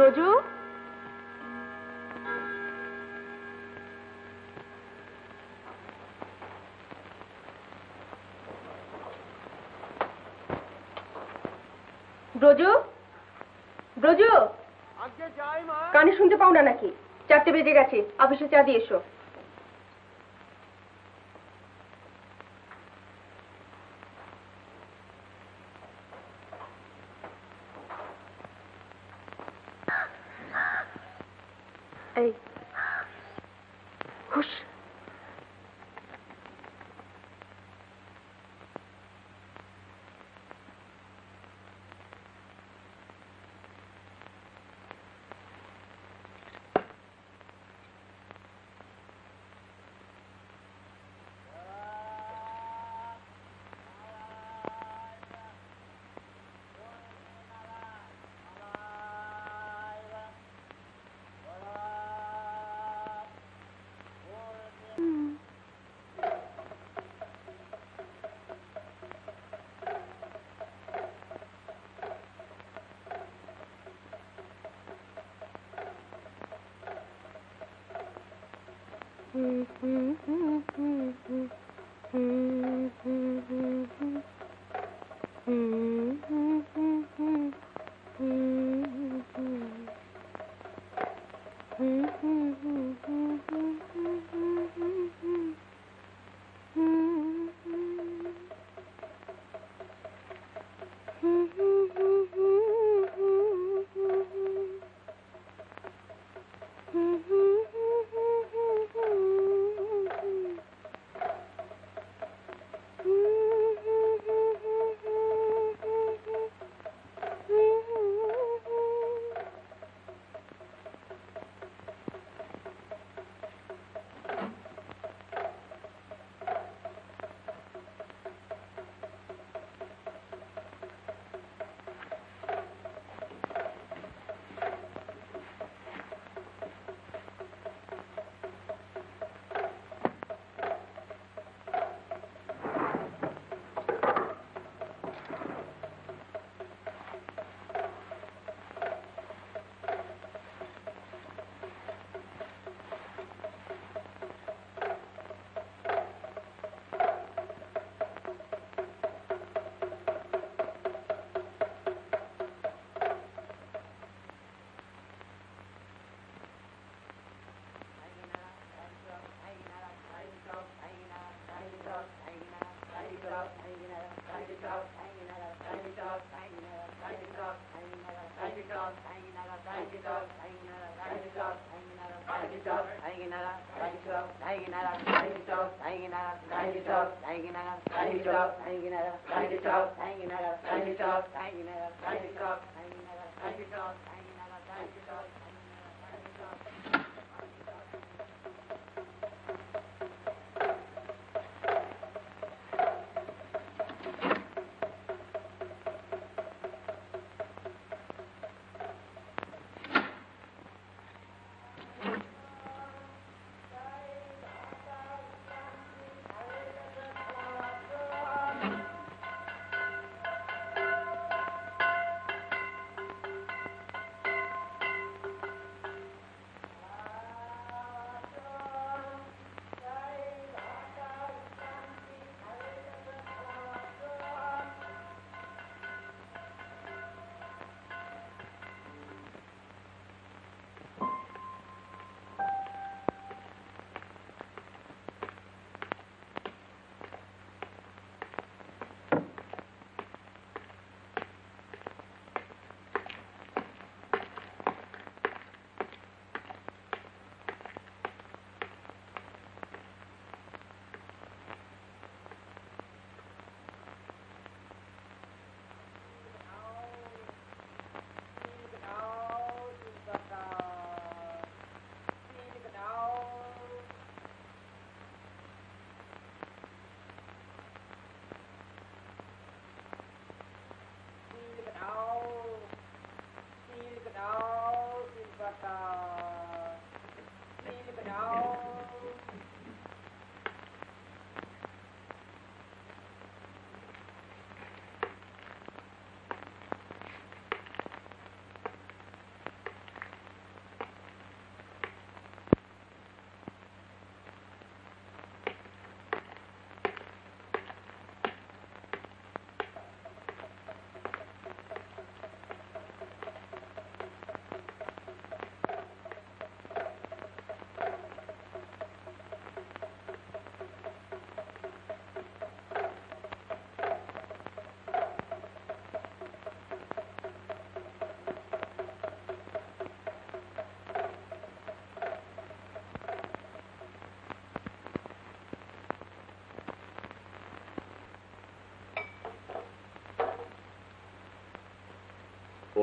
রোজু, রোজু, রোজু, কানে শুনতে পাও না নাকি? 4টে বেজে গেছে, অফিসে চা দিয়ে এসো। এই হুশ,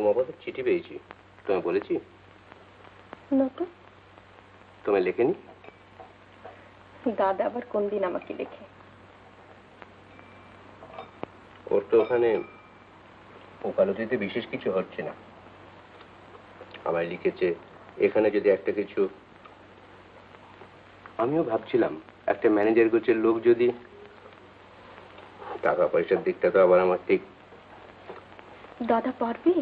ক্ষমাপত্র চিঠি পেয়েছি, তোমায় বলেছি? না তো। তোমায় লেখেনি? দাদা আবার কোন দিন আমাকে লেখে? ওর তো ওখানে ওকালতিতে বিশেষ কিছু হচ্ছে না। আমায় লিখেছে এখানে যদি একটা কিছু, আমিও ভাবছিলাম একটা ম্যানেজার গোছের লোক যদি, টাকা পয়সার দিকটা তো আবার আমার ঠিক। দাদা পারবে?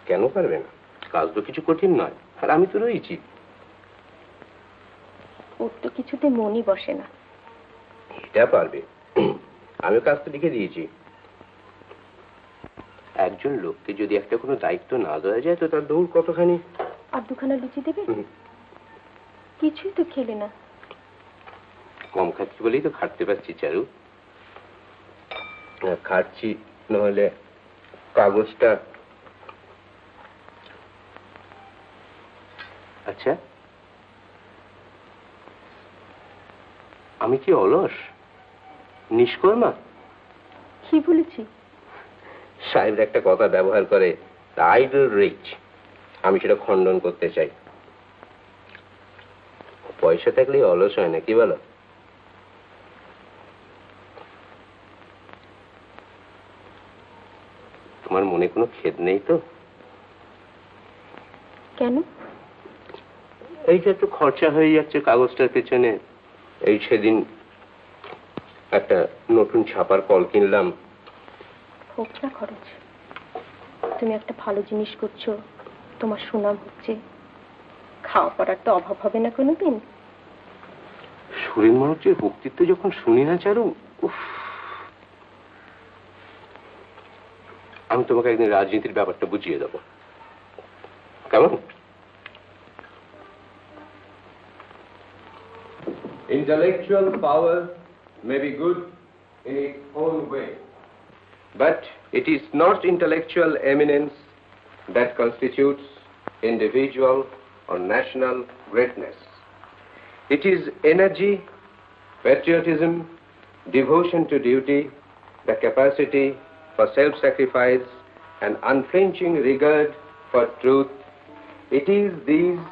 কেন পারবে না? কাজ তো কিছু কঠিন নয়, আর আমি তো রয়েছি। ওর তো কিছুতে মনই বসে না। এটা পারবে, আমি কাজ তো লিখে দিয়েছি। একজন লোককে যদি একটা কোনো দায়িত্ব না দেওয়া যায় তো তার দৌড় কতখানি। আর দুখানা লুচি দেবে? কিছুই তো খেলে না। কম খাচ্ছি বলেই তো খাটতে পারছি চারু। খাচ্ছি নহলে কাগজটা। আচ্ছা, আমি কি অলস, নিষ্কর্মা? কি বলেছি? সাহেবরা একটা কথা ব্যবহার করে, আইডল রিচ। আমি সেটা খণ্ডন করতে চাই। পয়সা থাকলে অলস হয় না, কি বলো? তোমার মনে কোনো খেদ নেই তো? কেন? এইটা একটু খরচা হয়ে যাচ্ছে কাগজটার পেছনে। এই সেদিন একটা নতুন ছাপার কল কিনলাম। হোক না খরচ, তুমি একটা ভালো জিনিস করছো, তোমার সুনাম হচ্ছে, খাওয়া পড়ার তো অভাব হবে না কোনোদিন। সুরেন মানুষের বক্তৃত্ব যখন শুনি না চারু, আমি তোমাকে একদিন রাজনীতির ব্যাপারটা বুঝিয়ে দেবো, কেমন? Intellectual power may be good in its own way, but it is not intellectual eminence that constitutes individual or national greatness. It is energy, patriotism, devotion to duty, the capacity for self-sacrifice, and unflinching regard for truth. It is these.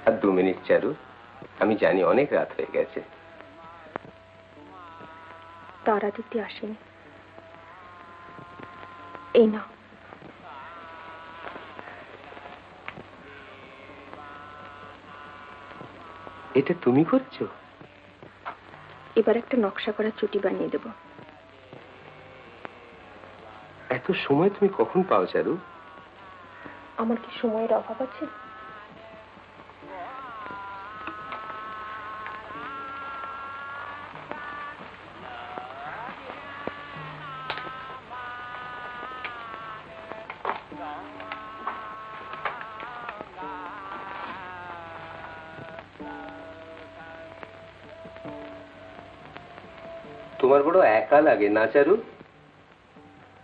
আর 2 minute Charu, আমি জানি অনেক রাত হয়ে গেছে। তারা দিতে আসেনি। এই না, এটা তুমি করছো? এবার একটা নকশা করা চুটি বানিয়ে দেব। এত সময় তুমি কখন পাও চারু? আমার কি সময়ের অভাব আছে? তোমার বড় একা লাগে না চারু?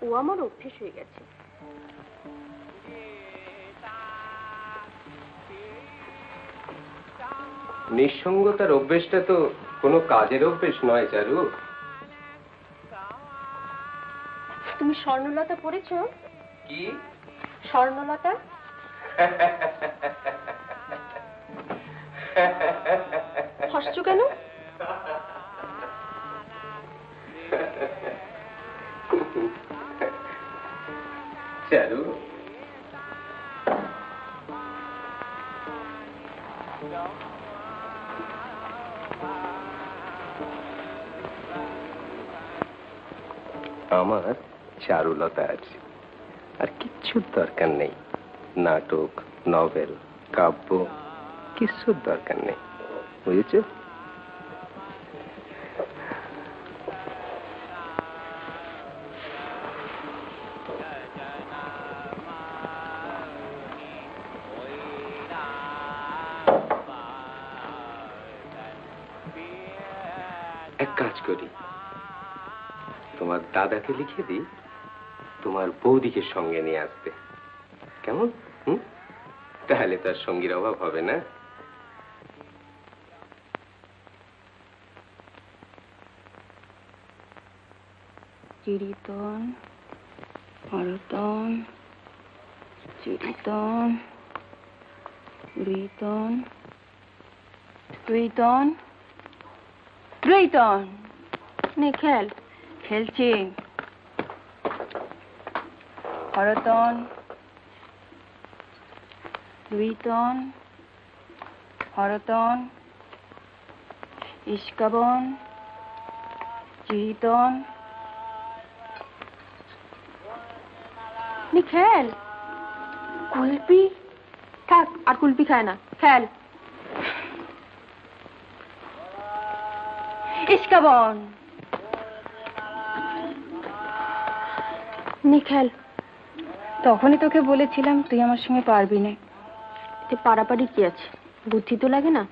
ও আমার অভ্যেস হয়ে গেছে। নিঃসঙ্গতার অভ্যেসটা তো কোনো কাজের অভ্যেস নয় চারু। তুমি স্বর্ণলতা পড়েছ? কি স্বর্ণলতা? হাসছো কেন? চারু, আমার চারুলতা আছে, আর কিচ্ছুর দরকার নেই। নাটক, নভেল, কাব্য কিচ্ছুর দরকার নেই, বুঝেছ? এক কাজ করি, তোমার দাদাকে লিখে দিই তোমার বৌদিকে সঙ্গে নিয়ে আসতে, কেমন? তাহলে তার সঙ্গীর অভাব হবে না। চিরিতন, হরতন, চিরিতন, রুইতন, রুইতন, রুইতন। নে খেল। খেলছি। হরতন, রুইতন, হরতন, ইস্কাবন, চিরিতন। নে খেল। কুলপি থাক, আর কুলপি খায় না। খেল। ইস্কাবন। নে খেল। তখনই তোকে বলেছিলাম তুই আমার সঙ্গে পারবি না। এতে পারাপারি কি আছে? বুদ্ধি তো লাগে না।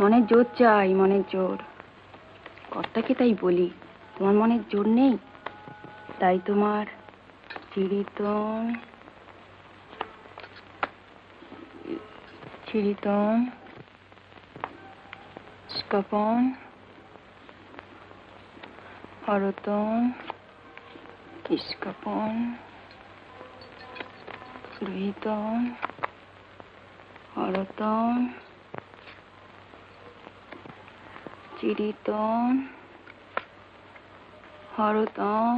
মনের জোর চাই, মনের জোর। কর্তাকে তাই বলি, তোমার মনের জোর নেই। তাই তোমার চিরিতন, চিরিতন, স্কাপন, হরতন, ইস্কাপন, রুহিতন, হরতন, চিরিতন, হরতন।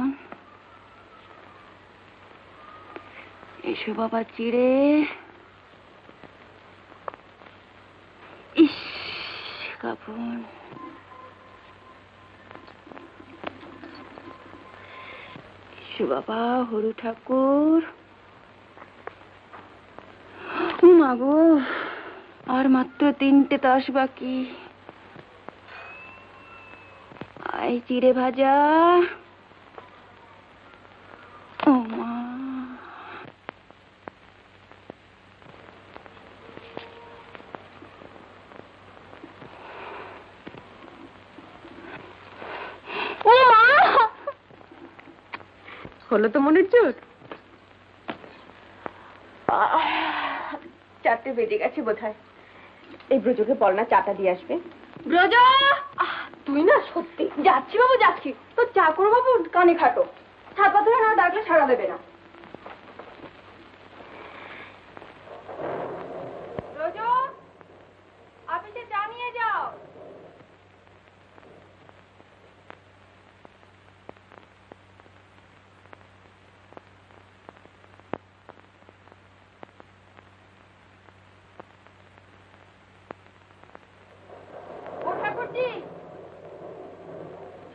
এসো বাবা চিড়ে। ইস কাপন। এসো বাবা হরু ঠাকুর। মাগো, আর মাত্র 3টে তাস বাকি। আই চিড়ে ভাজা। ও মা, ও মা, হলো তো মনের জোর। 4টে বেজে গেছে বোধহয়। এই ব্রজকে বল না চাটা দিয়ে আসবে। ব্রজ। তুই না সত্যি। যাচ্ছি বাবু, যাচ্ছি। তো চাকর বাবু কানে খাটো, ছাপা ধরে না ডাকলে সাড়া দেবে না। ব্রজ, অফিসে চা নিয়ে যাও। ও ঠাকুরজি,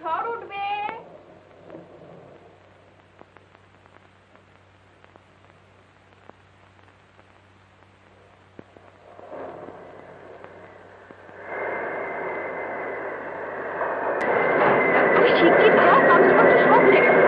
ঝড় উঠবে। শিগগির যা, কাগজপত্র সব ভুলে গেছে।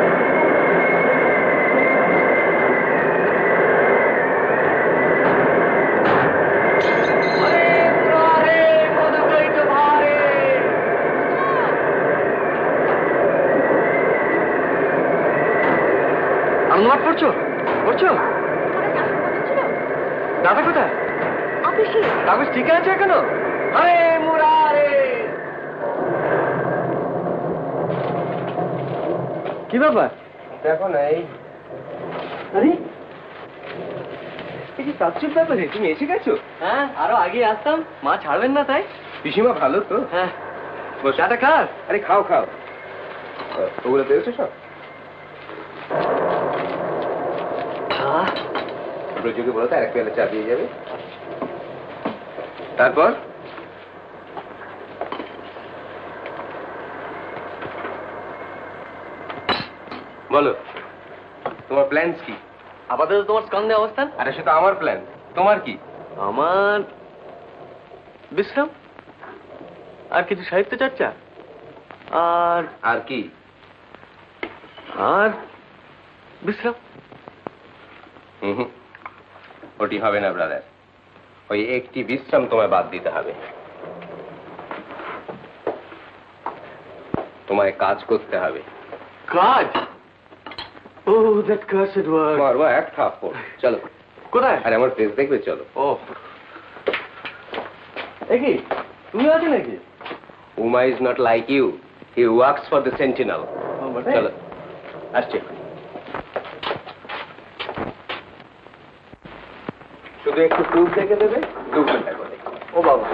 আনন্দ পড়ছো? পড়ছো? দাদা কোথায়? অফিসে। কাগজ ঠিক আছে এখনো? আরে মুরারে! কি ব্যাপার? দেখো না এই। আরে এই যে তাচ্ছুর ব্যাপারে তুমি এসে গেছো? হ্যাঁ, আরো আগে আসতাম, মা ছাড়বেন না তাই। পিসিমা ভালো তো? হ্যাঁ, চাটা খাস? আরে খাও খাও। ওগুলো পেয়েছো সব? ব্রজকে বলো তো 1 পেয়ালা চা দিয়ে যাবে। তারপর বলো তোমার প্ল্যানস কি? আপাতত তোমার স্কন্ধে অবস্থান। আরে সেটা আমার প্ল্যান, তোমার কি? আমার বিশ্রাম, আর কিছু সাহিত্য চর্চা, আর আর কি? আর বিশ্রাম। হুম, ওটি হবে না ব্রাদার। ওই একটি বিশ্রাম তোমায় বাদ দিতে হবে। তোমায় কাজ করতে হবে। কাজ? ও দ্যাট কার্সড ওয়ার্ড। মারবা এক থাপ্পড়। চলো। কোথায়? আরে আমার ফেস দেখবে, চলো। ও কি তুমি আছো নাকি? Uma is not like you. He works for the Sentinel. বটে? চলো। আসছে। শুধু একটু প্রুফ দেখে দেবে, 2 ঘন্টা করে। ও বাবা,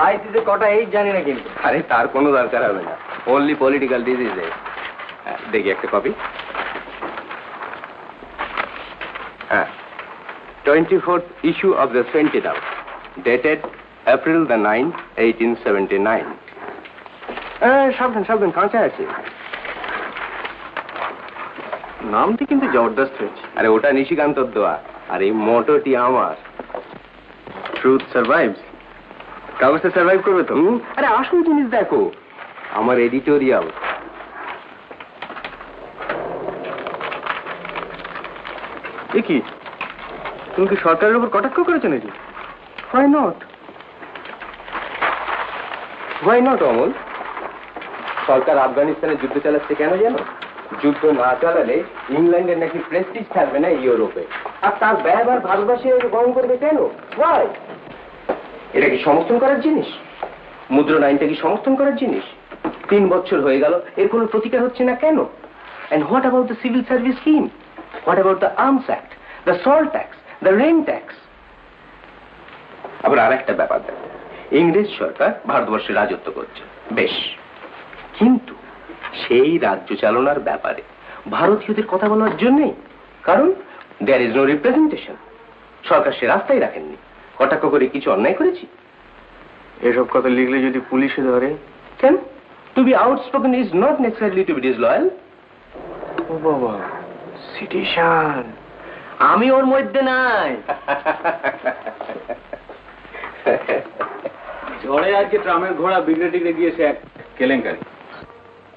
আইসিতে কটা এইট জানি না কিন্তু। আরে তার কোনো দরকার হবে না, অনলি পলিটিক্যাল ডিজিজে। দেখি একটা কপি। হ্যাঁ, 24th issue of the Sentinel, dated April the 9th, 1879. সাবধান কাঁচায় আছে। নামটি কিন্তু জবরদস্ত হয়েছে। আরে ওটা নিশিকান্তর দেওয়া, আর এই মোটোটি আমার। ট্রুথ সার্ভাইভস। কাগজটা সার্ভাইভ করবে তো? আরে আসল জিনিস দেখো, আমার এডিটোরিয়াল। এ কি, তুমি কি সরকারের উপর কটাক্ষ করেছো নাকি? Why not? Why not, Amal? সরকার আফগানিস্তানে যুদ্ধ চালাচ্ছে কেন জানো? যুদ্ধ না চালালে ইংল্যান্ডের নাকি প্রেস্টিজ থাকবে না ইউরোপে, আর তার ব্যয়ভার ভারতবাসী বহন করবে কেন? Why? এটা কি সমর্থন করার জিনিস? মুদ্রণ আইনটা কি সমর্থন করার জিনিস? 3 বছর হয়ে গেল, এর কোনো প্রতিকার হচ্ছে না কেন? And what about the civil service scheme? What about the Arms Act, the salt tax, the rain tax? আবার আরেকটা ব্যাপার দেখো, ইংরেজ সরকার ভারতবর্ষে রাজত্ব করছে, বেশ, কিন্তু সেই রাজ্য চালনার ব্যাপারে ভারতীয়দের কথা বলার জন্যই, কারণ দেয়ার ইজ নো রিপ্রেজেন্টেশন। সরকার সে রাস্তায় রাখেননি। কটাক্ষ করে কিছু অন্যায় করেছি? এসব কথা লিখলে যদি পুলিশে ধরে? কেন? To be outspoken is not necessarily to be disloyal. ও বাবা, সিটিশন। আমি ওর মধ্যে নাই। ঝড়ে আজকে ট্রামের ঘোড়া বিগড়ে টিগড়ে গিয়েছে, এক কেলেঙ্কারি।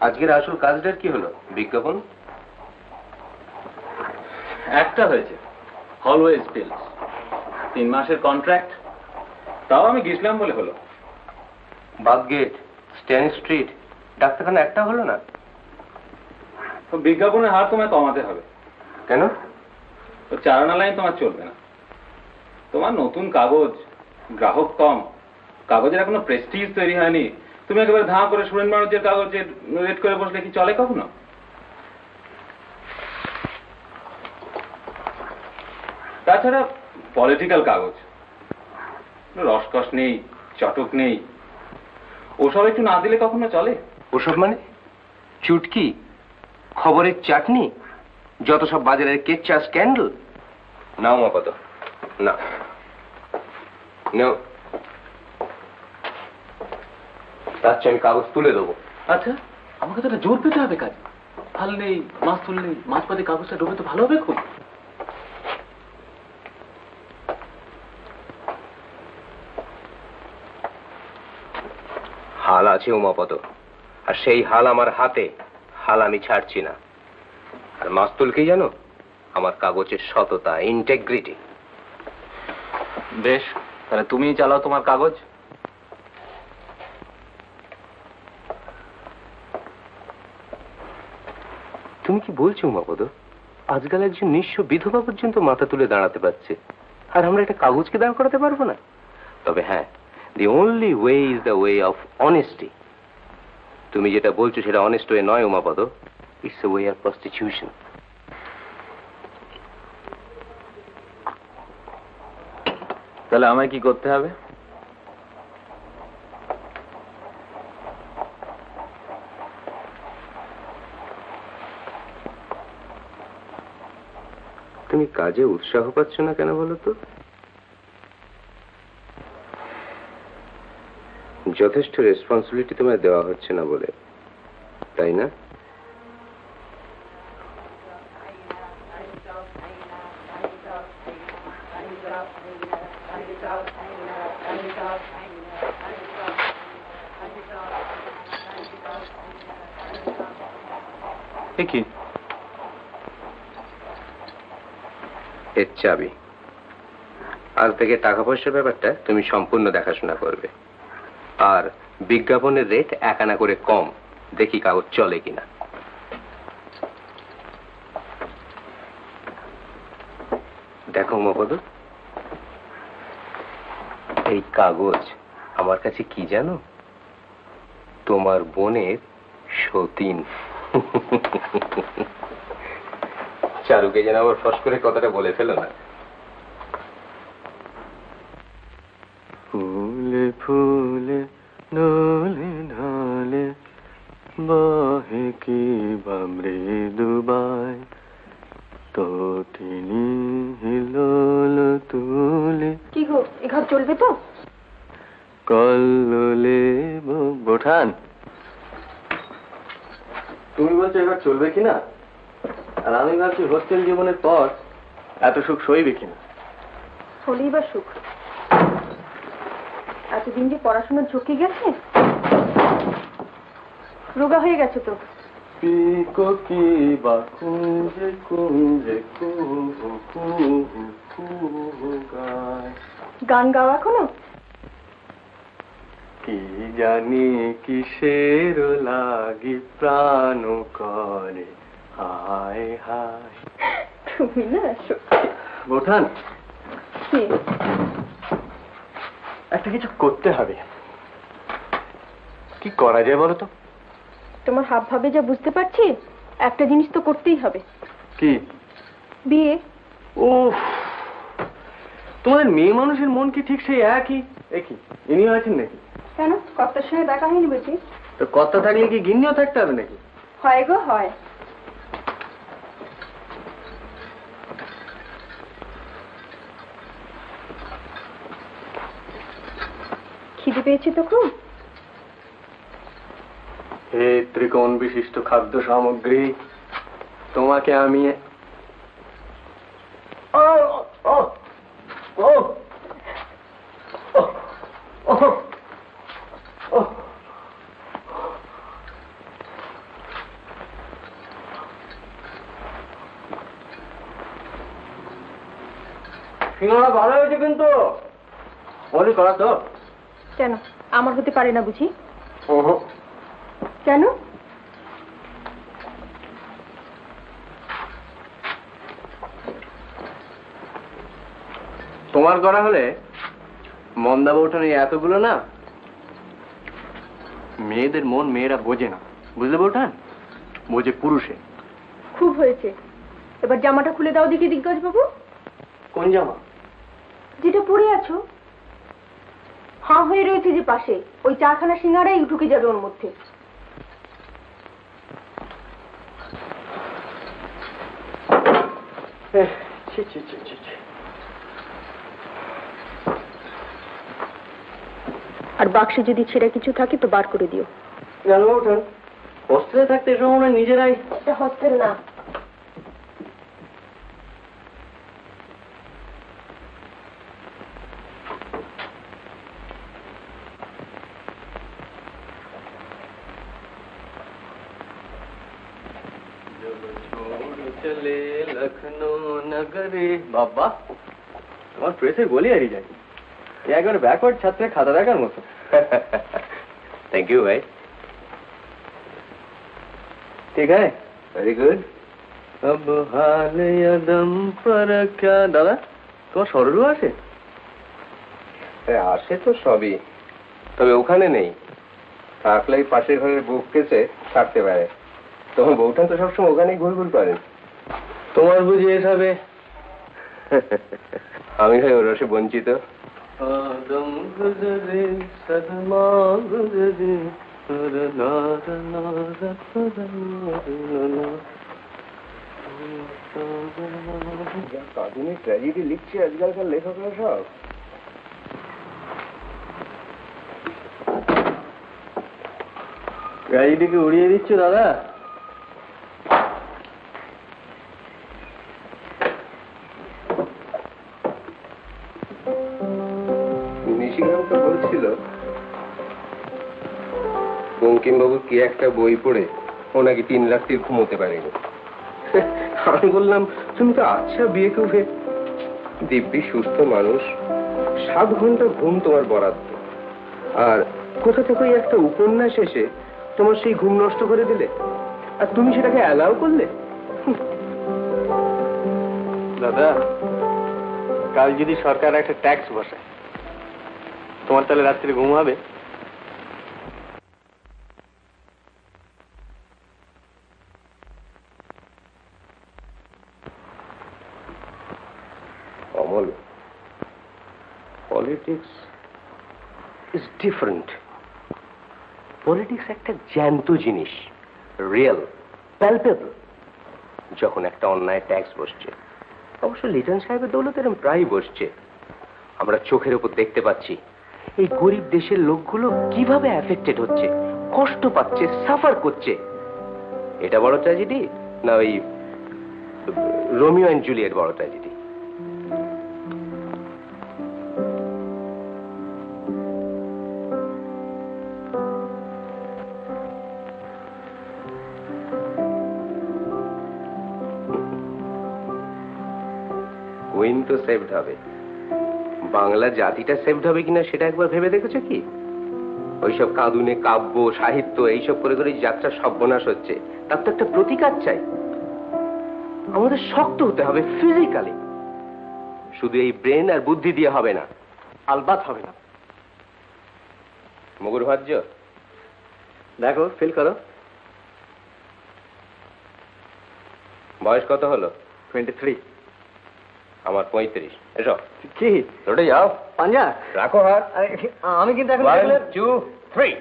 আজকের আসল কাজটার কি হলো? বিজ্ঞাপন একটা হয়েছে, অলওয়েজ বিলস, 3 মাসের কন্ট্রাক্ট, তাও আমি গেছিলাম বলে হলো। বাথগেট, স্ট্যান স্ট্রিট, ডাক্তারখানা একটা হলো না। তো বিজ্ঞাপনের হার তোমায় কমাতে হবে। কেন? তো চারানা লাইন তোমার চলবে না। তোমার নতুন কাগজ, গ্রাহক কম, কাগজের এখনো প্রেস্টিজ তৈরি হয়নি, তুমি একেবারে ধাঁ করে সুরেন মানুষের কাগজে রেড করে বসলে কি চলে কখনো? তাছাড়া পলিটিক্যাল কাগজ, রসকস নেই, চটক নেই, ওসব একটু না দিলে কখনো চলে? ওসব মানে চুটকি, খবরের চাটনি, যত সব বাজারের কেচ্চা স্ক্যান্ডেল। নাও মা কত না, তার চেয়ে আমি কাগজ তুলে দেবো। আচ্ছা, আমাকে তো একটা জোর পেতে হবে কাজ। ফাল নেই, মাছ তুললেই মাছ পাতে কাগজটা ডুবে তো ভালো হবে খুব। হাল আছে উমাপদ, আর সেই হাল আমার হাতে, হাল আমি ছাড়ছি না। আর মাস্তুল কি জানো? আমার কাগজের সততা, ইন্টেগ্রিটি। বেশ, তাহলে তুমিই চালাও তোমার কাগজ। তুমি কি বলছো উমাপদ? আজকাল একজন নিঃস্ব বিধবা পর্যন্ত মাথা তুলে দাঁড়াতে পারছে, আর আমরা একটা কাগজকে দাঁড় করাতে পারবো না? তবে হ্যাঁ, the only way is the way of honesty. তুমি যেটা বলছো সেটা অনেস্ট ওয়ে নয় Umapada, it's a way of prostitution. তাহলে আমায় কি করতে হবে? তুমি কাজে উৎসাহ পাচ্ছ না কেন বলো তো? যথেষ্ট রেসপন্সিবিলিটি তোমায় দেওয়া হচ্ছে না বলে, তাই না? কি এর চাবি। আজ থেকে টাকা পয়সার ব্যাপারটা তুমি সম্পূর্ণ দেখাশোনা করবে, আর বিজ্ঞাপনের রেট 1 আনা করে কম, দেখি কাগজ চলে কিনা। দেখো মপদ, এই কাগজ আমার কাছে কি জানো? তোমার বোনের সতীন। চারুকে যেন আবার ফস করে কথাটা বলে ফেলো না। ফুলে ফুলে ঢলে ঢলে বহে কি বা মৃদুবাই, তটিনী হিলোল তুলে কি গো, এ ঘর চলবে তো? কল্লোলে বোঠান, তুমি বলছো এবার চলবে কিনা, আর আমি ভাবছি হোস্টেল জীবনের পর এত সুখ সইবে কিনা। হলেই বা সুখ। এতদিন যে পড়াশোনা ঝুঁকে গেছে, রোগা হয়ে গেছে তো। পিকো কি বা কুঞ্জে কুঞ্জে কুহু কুহু কুহু গায়। গান গাও এখনো? কি জানি কিসের লাগি প্রাণ করে হায় হায়। তুমি না সত্যি। বোঠান, কি? একটা কিছু করতে হবে। কি করা যায় বলো তো? তোমার হাব ভাবে যা বুঝতে পারছি, একটা জিনিস তো করতেই হবে। কি? বিয়ে। উফ, তোমাদের মেয়ে মানুষের মন কি ঠিক সেই একই? একই ইনি আছেন নাকি? কেন, কর্তার সঙ্গে দেখা হয়নি বুঝি? তো কর্তা থাকলে কি গিন্নিও থাকতে হবে নাকি? হয় গো হয়। খিদে পেয়েছে তো খুব। হে ত্রিকোণ বিশিষ্ট খাদ্য সামগ্রী, তোমাকে আমি সিঙ্গারা ভালো হয়েছে কিন্তু মনে করা তো। কেন, আমার হতে পারে না বুঝি? কেন? তোমার করা হলে মন্দা বউঠান এতগুলো না, মেয়েদের মন মেয়েরা বোঝে না, বুঝলে বউঠান, বোঝে পুরুষে। খুব হয়েছে, এবার জামাটা খুলে দাও দেখি দিগ্গজ বাবু। কোন জামা? যেটা পরে আছো। হাঁ হয়ে রয়েছে যে পাশে, ওই চারখানা সিঙ্গারাই ঢুকে যাবে ওর মধ্যে। আর বাক্সে যদি ছেঁড়া কিছু থাকে তো বার করে দিও। জানো বউঠান, হোস্টেলে থাকতে এসব আমরা নিজেরাই। এটা হোস্টেল না। চলে লখনৌ নগরে। বাবা, তোমার প্রেসের বলি হারিয়ে যায়, একবার ব্যাকওয়ার্ড ছাত্রের খাতা দেখার মতো। থ্যাংক ইউ ভাই। ঠিক আছে, ভেরি গুড। अब हाल यदम पर क्या। দাদা, তোমার সরলু আছে? আসে তো সবই, তবে ওখানে নেই। থাকলেই পাশের ঘরের বুক কেসে থাকতে পারে। তোমার বউটা তো সবসময় ওখানেই ঘুরঘুর করেন। তোমার বুঝি এসবে? আমি ভাই ওর রসে বঞ্চিত। আদম গুজরে সদমা গুজরে আধুনিক ট্র্যাজেডি লিখছে আজকালকার লেখকরা সব। ট্র্যাজেডিকে উড়িয়ে দিচ্ছ দাদা? নিশিকান্ত বলছিল বঙ্কিমবাবুর কি একটা বই পড়ে ও নাকি 3 রাত্রি ঘুমোতে পারেনি। আমি বললাম, তুমি তো আচ্ছা বিয়ে কুফে, দিব্যি সুস্থ মানুষ, 7 ঘন্টা ঘুম তোমার বরাদ্দ, আর কোথা থেকে একটা উপন্যাস এসে তোমার সেই ঘুম নষ্ট করে দিলে, আর তুমি সেটাকে অ্যালাউ করলে। দাদা, কাল যদি সরকার একটা ট্যাক্স বসায়, তোমার তাহলে রাত্রে ঘুম হবে? Is different. পলিটিক্স একটা জ্যান্ত জিনিস, রিয়েল, প্যালপেবল। যখন একটা অন্যায় ট্যাক্স বসছে, অবশ্য লিটন সাহেবের দৌলতে এরকম প্রায় বসছে, আমরা চোখের উপর দেখতে পাচ্ছি এই গরিব দেশের লোকগুলো কিভাবে অ্যাফেক্টেড হচ্ছে, কষ্ট পাচ্ছে, সাফার করছে। এটা বড় ট্র্যাজেডি না ওই রোমিও অ্যান্ড জুলিয়েট বড় ট্র্যাজেডি? কুইন তো সেভড হবে, বাংলা জাতিটা সেভড হবে কিনা সেটা একবার ভেবে দেখেছো কি? ওইসব কাঁদুনে কাব্য সাহিত্য এইসব করে করে যাত্রা সর্বনাশ হচ্ছে, তার তো একটা প্রতিকার চাই। আমাদের শক্ত হতে হবে ফিজিক্যালি, শুধু এই ব্রেন আর বুদ্ধি দিয়ে হবে না। আলবাত হবে না। মগুর ভাজ্য দেখো, ফিল করো। বয়স কত হলো? 23। আমার 35। এসো। কি রোডে যাও, পাঞ্জা রাখো হাত। আরে, আমি কিন্তু এখন 1 2 3।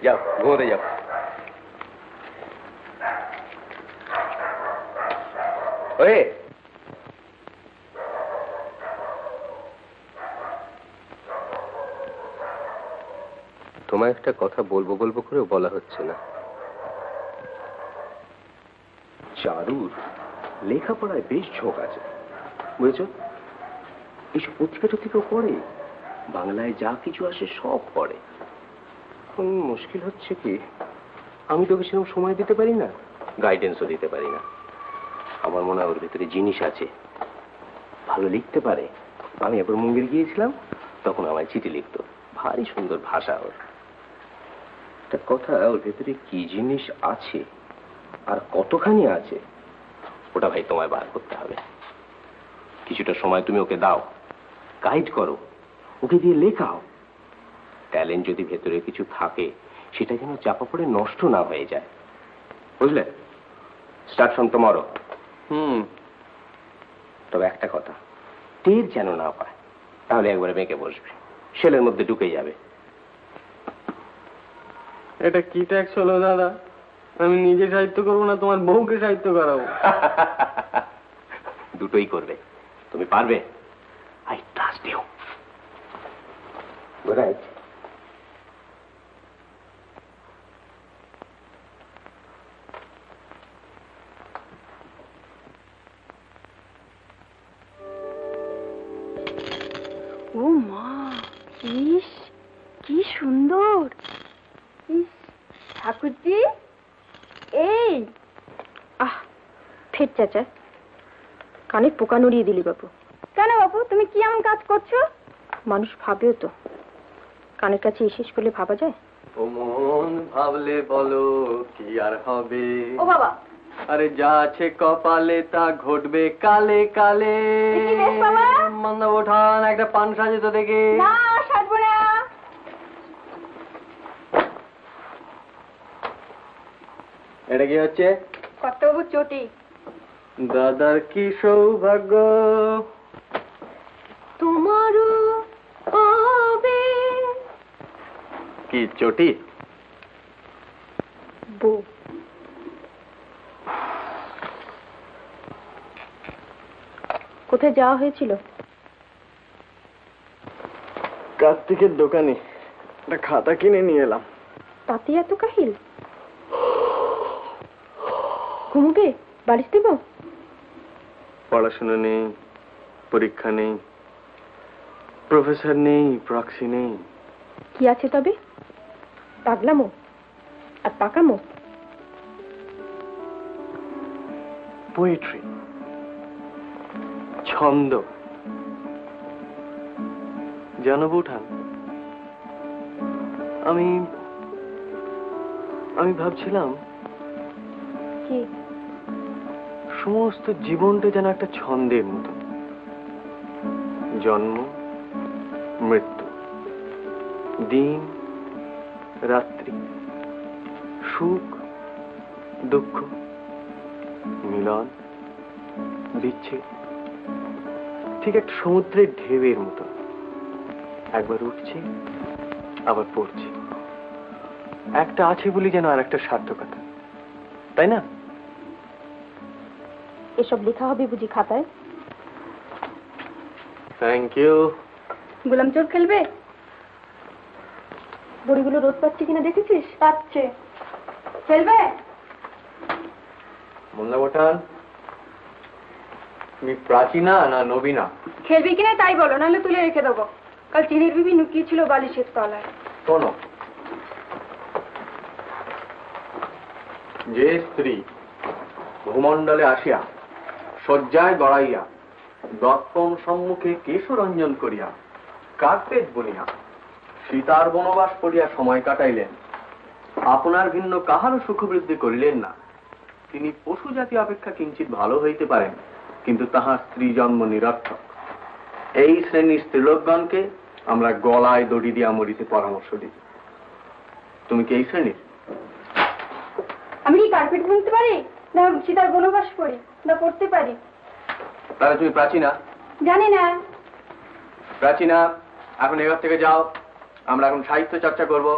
যাও, ঘুমোতে যাও। ওই তোমায় একটা কথা বলবো বলবো করেও বলা হচ্ছে না। চারুর লেখাপড়ায় বেশ ঝোঁক আছে, বুঝেছ? এইসব পত্রিকা টত্রিকাও পড়ে, বাংলায় যা কিছু আসে সব পড়ে। মুশকিল হচ্ছে কি, আমি তোকে সেরকম সময় দিতে পারি না, গাইডেন্সও দিতে পারি না। আমার মনে হয় ওর ভিতরে জিনিস আছে, ভালো লিখতে পারে। আমি একবার মুঙ্গের গিয়েছিলাম, তখন আমায় চিঠি লিখতো, ভারী সুন্দর ভাষা ওর। একটা কথা, ওর ভেতরে কি জিনিস আছে আর কতখানি আছে, ওটা ভাই তোমায় বার করতে হবে। কিছুটা সময় তুমি ওকে দাও, গাইড করো, ওকে দিয়ে লেখাও। ট্যালেন্ট যদি ভেতরে কিছু থাকে, সেটা যেন চাপা পড়ে নষ্ট না হয়ে যায়, বুঝলে? Start from tomorrow. তবে একটা কথা, টের যেন না পায়, তাহলে একবারে মেয়েকে বসবে, শেলের মধ্যে ঢুকে যাবে। এটা কি ট্যাক্স হলো দাদা? আমি নিজে সাহিত্য করবো না তোমার বউকে সাহিত্য করাবো? দুটোই করবে, তুমি পারবে। I trust you. Good night. ও মা, ইস কি সুন্দর! ইস, ঠাকুরজি, এই ফের চাচা, কানে পোকা নড়িয়ে দিলি বাবু। কেন বাবু, তুমি কি এমন কাজ করছো? মানুষ ভাবেও তো, কানের কাছে শেষ করলে ভাবা যায়? ও মন ভাবলে বলো কি আর হবে? ও বাবা, আরে যা আছে কপালে তা ঘটবে কালে কালে। কি বেশ বাবা? মন্দা ওঠান, একটা পান সাজে তো দেখে। না, সাজবো না। এটা কি হচ্ছে? কর্তাবাবু চটি। দাদার কি সৌভাগ্য, তোমারও হবে কি চটি? বউ। কোথায় যাওয়া হয়েছিল? কার্তিকের দোকানে একটা খাতা কিনে নিয়ে এলাম। তাতে এত কাহিল? ঘুমবে? বালিশ দেব? পড়াশোনা নেই, পরীক্ষা নেই, প্রফেসর নেই, প্রক্সি নেই। কি আছে তবে? পাগলামো আর পাকামো? পোয়েট্রি, ছন্দ। জানো বৌঠান, আমি ভাবছিলাম কি? সমস্ত জীবনটা যেন একটা ছন্দের মতো, জন্ম মৃত্যু, দিন রাত্রি, সুখ দুঃখ, মিলন বিচ্ছেদ, ঠিক একটা সমুদ্রের ঢেউয়ের মতো, একবার উঠছে আবার পড়ছে, একটা আছে বলি যেন আর একটা সার্থকতা, তাই না? এসব লেখা হবে বুঝি খাতায়? Thank you. গোলাম চোর খেলবে? বড়িগুলো রোদ পাচ্ছে কিনা দেখেছিস? পাচ্ছে। খেলবে? মোল্লা বোঠান, তুমি প্রাচীনা না নবীনা? খেলবি কিনা তাই বলো, নাহলে তুলে রেখে দেবো। কাল চিনির বিবি লুকিয়ে ছিল বালিশের তলায়। শোনো, যে স্ত্রী ভূমণ্ডলে আসিয়া শয্যায় গড়াইয়া দর্পণ সম্মুখে কেশরঞ্জন করিয়া কার্পেট বুনিয়া সীতার বনবাস করিয়া সময় কাটাইলেন, আপনার ভিন্ন কাহারও সুখবৃদ্ধি করিলেন না, তিনি পশু জাতি অপেক্ষা কিঞ্চিত ভালো হইতে পারেন, কিন্তু তাহার স্ত্রী জন্ম নিরর্থক। এই শ্রেণীর স্ত্রীলোকগণকে আমরা গলায় দড়ি দিয়া মরিতে পরামর্শ দিই। তুমি কি এই শ্রেণীর? আমি কি কার্পেট বুনতে পারি, না সীতার বনবাস করি, না পড়তে পারি? তাহলে তুমি প্রাচীনা? জানি না। প্রাচীনা, এখন এবার থেকে যাও, আমরা এখন সাহিত্য চর্চা করব।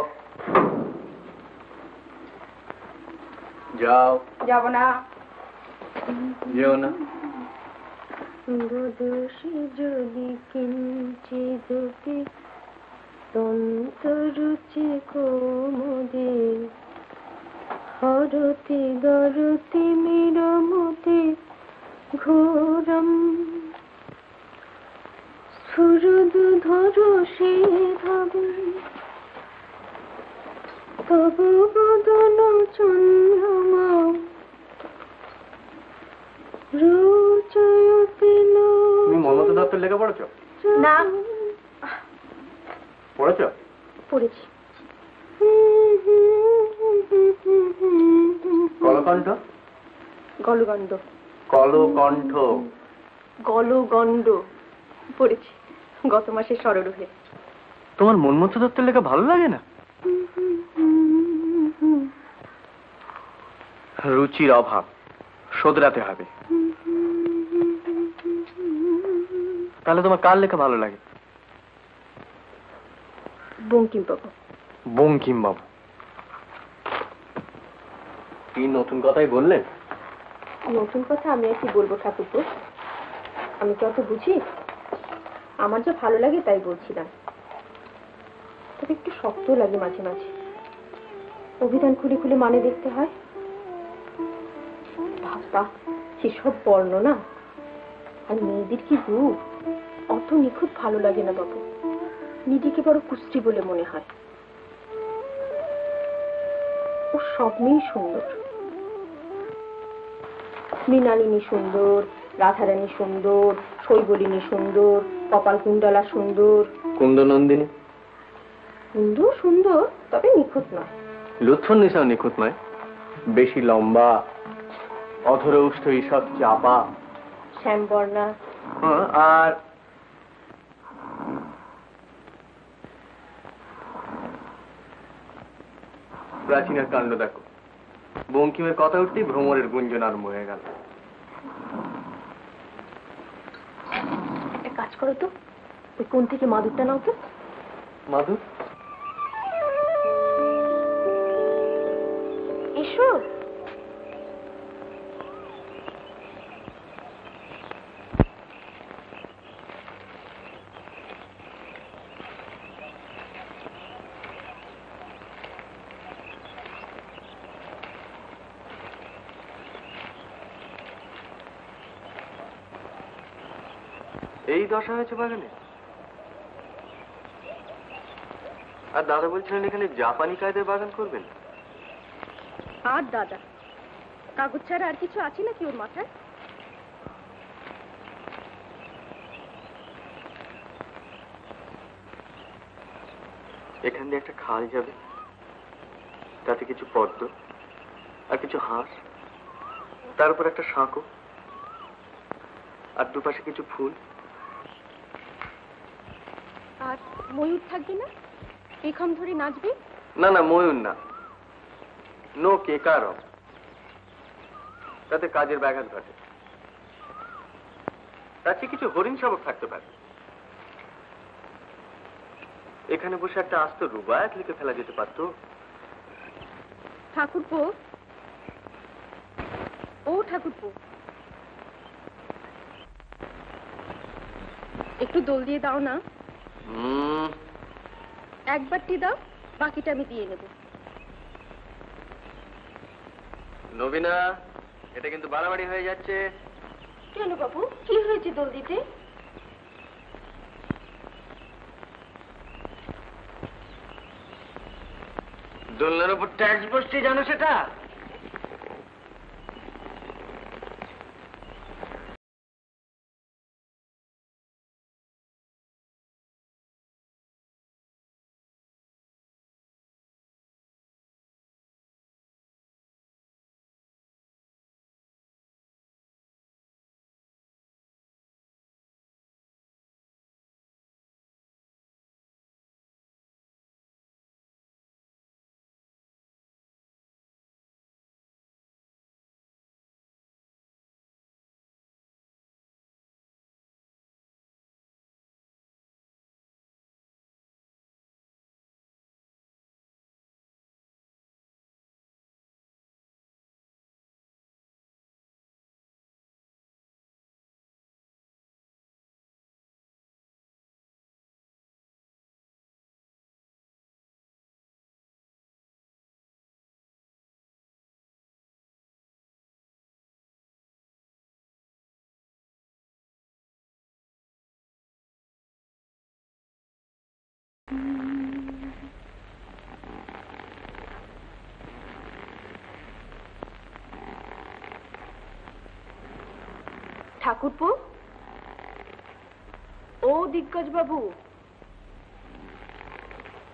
যাও। যাব না। যেও না। বদসি যদি কিঞ্চিদপি তন্তরুচি কোমদে হরতি দরতি মিরমতে ঘোরম সুরদু ধরো সে ভাবে তবু বদন চন্দ্রমা তুমি মমতা দত্তের লেখা পড়েছো? না, পড়েছো? পড়েছি। কলকণ্ঠ? গলগণ্ড। কলকণ্ঠ। গলগণ্ড পড়েছি গত মাসে সরোরহে। তোমার মন্মথ দত্তের লেখা ভালো লাগে না? রুচির অভাব, শোধরাতে হবে। তাহলে তোমার কার লেখা ভালো লাগে? বঙ্কিমবাবু। বঙ্কিমবাবু কি নতুন কথাই বললেন? নতুন কথা আমি আর কি বলবো ঠাকুরপো, আমি কি অত বুঝি? আমার যা ভালো লাগে তাই বলছিলাম। তবে একটু শক্ত লাগে মাঝে মাঝে, অভিধান খুলে খুলে মানে দেখতে হয়। বাবা সেসব বর্ণনা আর মেয়েদের কি রূপ, অত নিখুঁত ভালো লাগে না বাবু, নিজেকে বড় কুষ্টি বলে মনে হয়। ও সব মেয়েই সুন্দর, মৃণালিনী সুন্দর, রাধারানী সুন্দর, শৈবলিনী সুন্দর, কপালকুণ্ডলা সুন্দর, কুন্দনন্দিনী সুন্দর সুন্দর, তবে নিখুঁত নয়। লুৎফুন্নিসাও নিখুঁত নয়, বেশি লম্বা, অধরৌষ্ঠ ঈষৎ চাপা, শ্যামবর্ণা। আর প্রাচীনের কাণ্ড দেখো, বঙ্কিমের কথা উঠতেই ভ্রমরের গুঞ্জন আরম্ভ হয়ে গেল। একটা কাজ করো তো, ওই কোণ থেকে মাদুরটা নাও তো। মাধুর, এসো। এই দশা হয়েছে বাগানে। আর দাদা বলছিলেন এখানে জাপানি কায়দায় বাগান করবেন। আর দাদা, কাগজ ছাড়া আর কিছু আছে নাকি ওর মাথায়? এখান দিয়ে একটা খাল যাবে, তাতে কিছু পদ্ম আর কিছু হাঁস, তার উপর একটা সাঁকো, আর দুপাশে কিছু ফুল। আর ময়ূর থাকবে না? পেখম ধরে নাচবে? না না, ময়ূর না, নো কেকারও, তাতে কাজের ব্যাঘাত ঘটে। তার চেয়ে কিছু হরিণ শাবক থাকতে পারে। এখানে বসে একটা আস্ত রুবায়াত লিখে ফেলা যেতে পারতো। ঠাকুরপো, ও ঠাকুরপো, একটু দোল দিয়ে দাও না। একবারটি দাও, বাকিটা আমি দিয়ে নেব। নবীনা, এটা কিন্তু বাড়াবাড়ি হয়ে যাচ্ছে। কেন বাবু, কি হয়েছে দোল দিতে? দোলনার উপর ট্যাক্স বসছে, জানো সেটা? ঠাকুরপো, ও দিগ্গজ বাবু,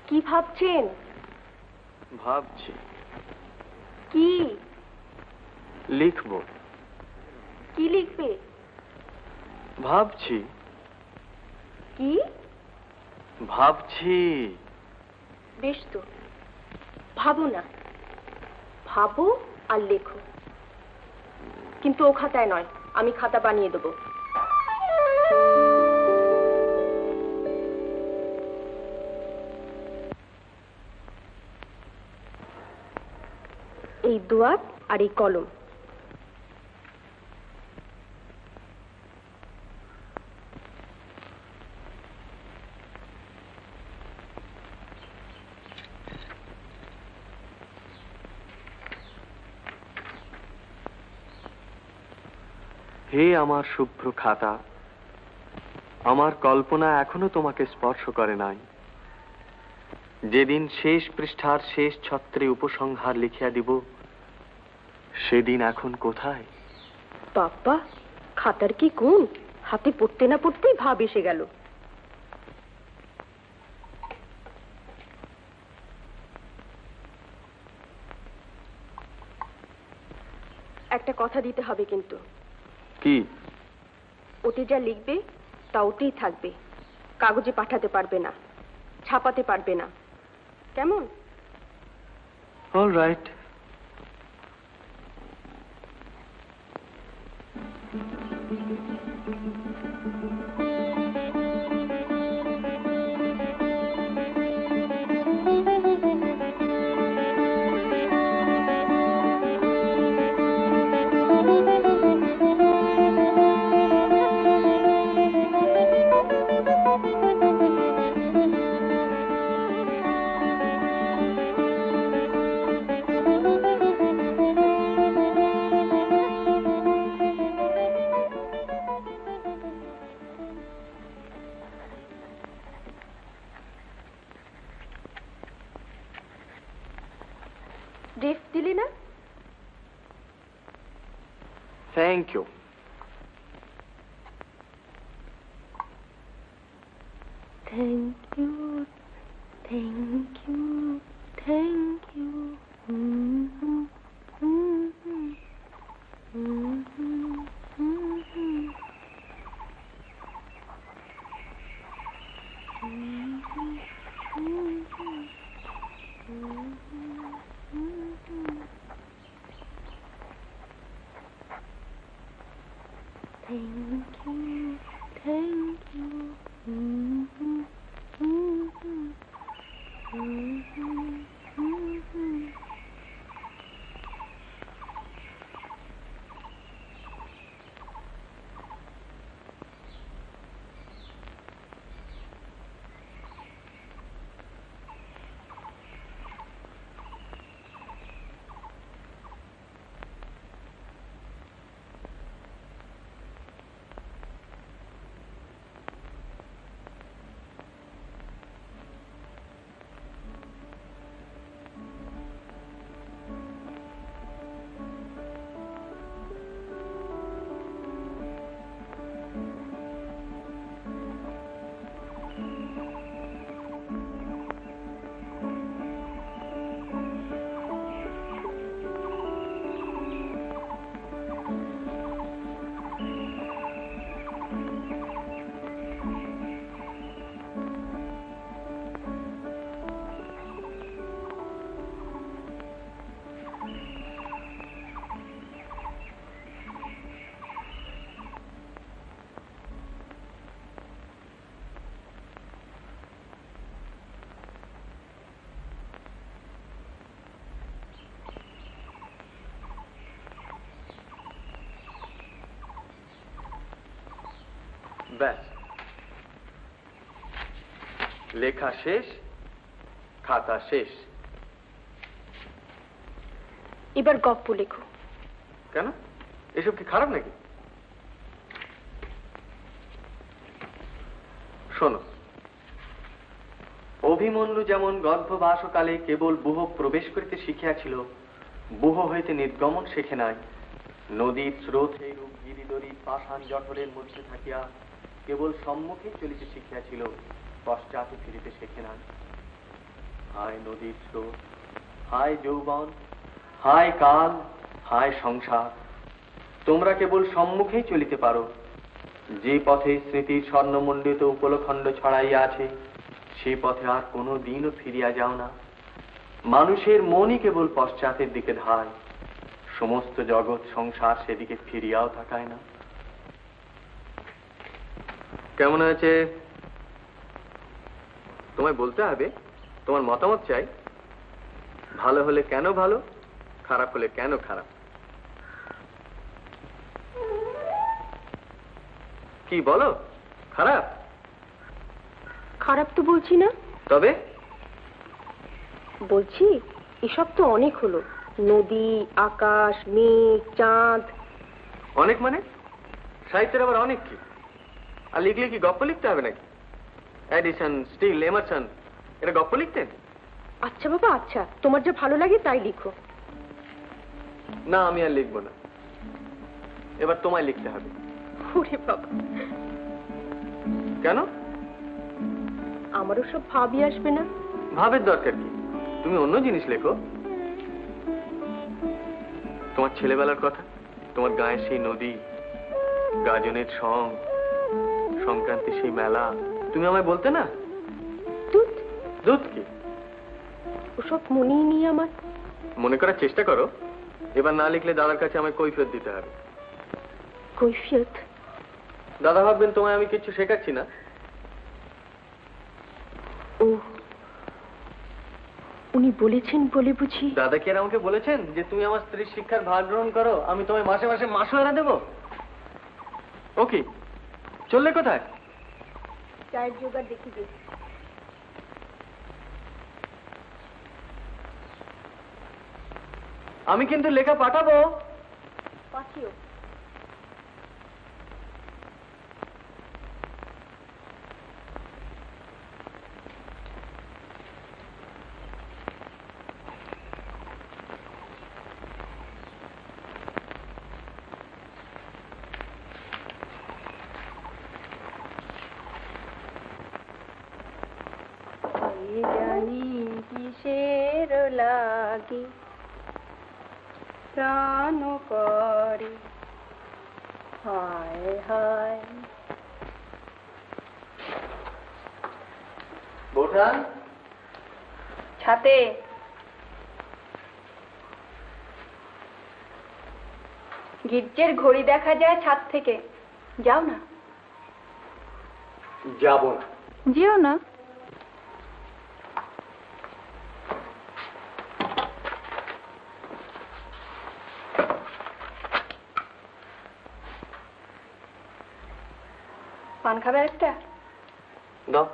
কি ভাবছেন? ভাবছি কি? লিখবো। কি লিখবে? ভাবছি কি? ভাবছি। বেশ তো, ভাবো না, ভাবো আর লেখো, কিন্তু ও খাতায় নয়, আমি খাতা বানিয়ে দেবো। এই দোয়াত আর এই কলম। হে আমার শুভ্র খাতা, আমার কল্পনা এখনো তোমাকে স্পর্শ করে নাই। যেদিন শেষ পৃষ্ঠার শেষ ছত্রে উপসংহার লিখিয়া দিব, সেদিন এখন কোথায়? বাবা, খাতার কি গুণ! হাতে পড়তে না পড়তেই ভাব এসে গেল। একটা কথা দিতে হবে কিন্তু। কি? ওতে যা লিখবে তা ওতেই থাকবে, কাগজে পাঠাতে পারবে না, ছাপাতে পারবে না, কেমন? All right. ড্রেস দিলি না? Thank you. Thank you, thank you, thank you. ব্যাস, লেখা শেষ, খাতা শেষ। এবার গপ্প লেখো। কেন, এসব কি খারাপ নাকি? শোনো, অভিমন্যু যেমন গর্ভবাসকালে কেবল বুহ প্রবেশ করিতে শিখিয়াছিল, বুহ হইতে নির্গমন শেখে নাই, নদীর স্রোত এইরূপ গিরিদরি পাষাণ জঠরের মধ্যে থাকিয়া কেবল সম্মুখে চলিতে শিখিয়াছিল, পশ্চাতে ফিরিতে শেখে নাই। হায় নদীর স্রোত, হায় যৌবন, হায় কাল, হায় সংসার, তোমরা কেবল সম্মুখেই চলিতে পারো। যে পথে স্মৃতির স্বর্ণমণ্ডিত উপলখণ্ড ছড়াইয়া আছে, সে পথে আর কোনো দিনও ফিরিয়া যাও না। মানুষের মনই কেবল পশ্চাতের দিকে ধায়, সমস্ত জগৎ সংসার সেদিকে ফিরিয়াও তাকায় না। কেমন হয়েছে তোমায় বলতে হবে, তোমার মতামত চাই। ভালো হলে কেন ভালো, খারাপ হলে কেন খারাপ। কি বলো, খারাপ? খারাপ তো বলছি না। তবে বলছি এসব তো অনেক হলো, নদী, আকাশ, মেঘ, চাঁদ। অনেক মানে সাহিত্যের আবার অনেক কি? আর লিখলে কি গপ্প লিখতে হবে নাকি? এডিসন, স্টিল, এমারসন এরা গপ্প লিখতেন? আচ্ছা বাবা আচ্ছা, তোমার যা ভালো লাগে তাই লিখো। না, আমি আর লিখবো না, এবার তোমায় লিখতে হবে। ওরে বাবা, কেন? আমারও সব ভাবই আসবে না। ভাবের দরকার কি, তুমি অন্য জিনিস লেখো। তোমার ছেলেবেলার কথা, তোমার গায়ে সেই নদী, গাজনের সং, সংক্রান্তি সেই মেলা, তুমি আমায় বলতে না? দুধ দুধ কি? ওসব মনেই নিয়ে আমার। মনে করার চেষ্টা করো, এবার না লিখলে দাদার কাছে আমায় কৈফিয়ত দিতে হবে। কৈফিয়ত? দাদা ভাববেন তোমায় আমি কিছু শেখাচ্ছি না। ও, উনি বলেছেন বলে বুঝি? দাদা কি আর আমাকে বলেছেন যে তুমি আমার স্ত্রীর শিক্ষার ভার গ্রহণ করো, আমি তোমায় মাসে মাসে মাসোয়ারা দেবো? ও কি, চললে কোথায়? চায়ের জোগাড় দেখি যে। আমি কিন্তু লেখা পাঠাবো। পাঠিও। জানি কিসের লাগি প্রাণ করে হায় হায়। বোঠান, ছাতে গির্জের ঘড়ি দেখা যায় ছাদ থেকে, যাও না। যাব না। যেও না। পান খাবে একটা? দাও।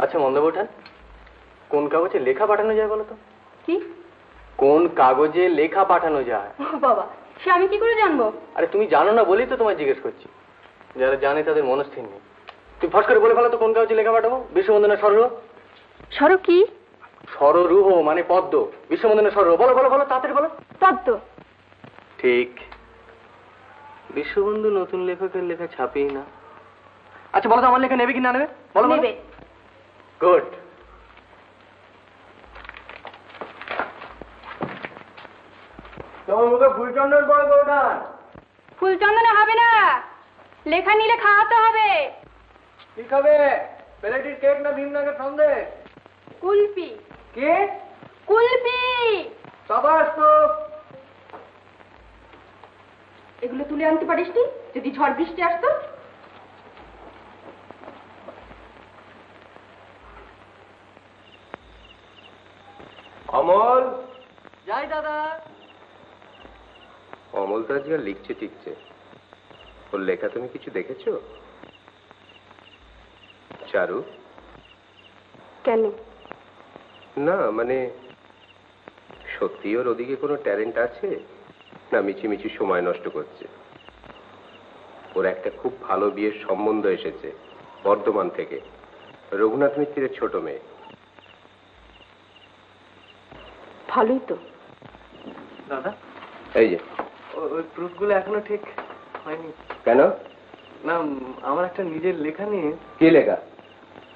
আচ্ছা মন্দা বোঠান, কোন কাগজে লেখা পাঠানো যায় বলো তো? কি? কোন কাগজে লেখা পাঠানো যায়? ও বাবা, সে আমি কি করে জানবো? আরে তুমি জানো না বলেই তো তোমায় জিজ্ঞেস করছি। যারা জানে তাদের মনস্থির নেই। তুমি ফস করে বলে ফেলো তো কোন কাগজে লেখা পাঠাবো। বিশ্ববন্দনা সররুহ। সরো কি? সররুহ মানে পদ্ম, বিশ্ববন্দনা সররুহ। বলো বলো বলো, তাড়াতাড়ি বলো। পদ্ম। ঠিক। বিশ্ববন্ধু নতুন লেখকের লেখা ছাপেই না। আচ্ছা বলো তো আমার লেখা নেবে কি না নেবে? বলো। নেবে। গুড। তোমার মুখে ফুলচন্দন পড়ে বউঠান। ফুল চন্দনে হবে না, লেখা নিলে খাওয়াতে হবে। কি খাবে? পেলেটির কেক না ভীমনাগের সন্দেশ? কুলপি। কে? কুলপি। সাবাস তো। এগুলো তুলে আনতে পারিস নি যদি ঝড় বৃষ্টি আসতো? অমল, যাই দাদা। অমল তো আজকাল লিখছে টিকছে, ওর লেখা তুমি কিছু দেখেছো? চারু? কেন? না মানে সত্যি ওর ওদিকে কোনো ট্যালেন্ট আছে, না মিছিমিছি সময় নষ্ট করছে? ওর একটা খুব ভালো বিয়ের সম্বন্ধ এসেছে বর্ধমান থেকে, রঘুনাথ মিত্রের ছোট মেয়ে। ভালোই তো। দাদা, এই যে ওই প্রুফগুলো এখনো ঠিক হয়নি। কেন? না, আমার একটা নিজের লেখা নিয়ে। কি লেখা?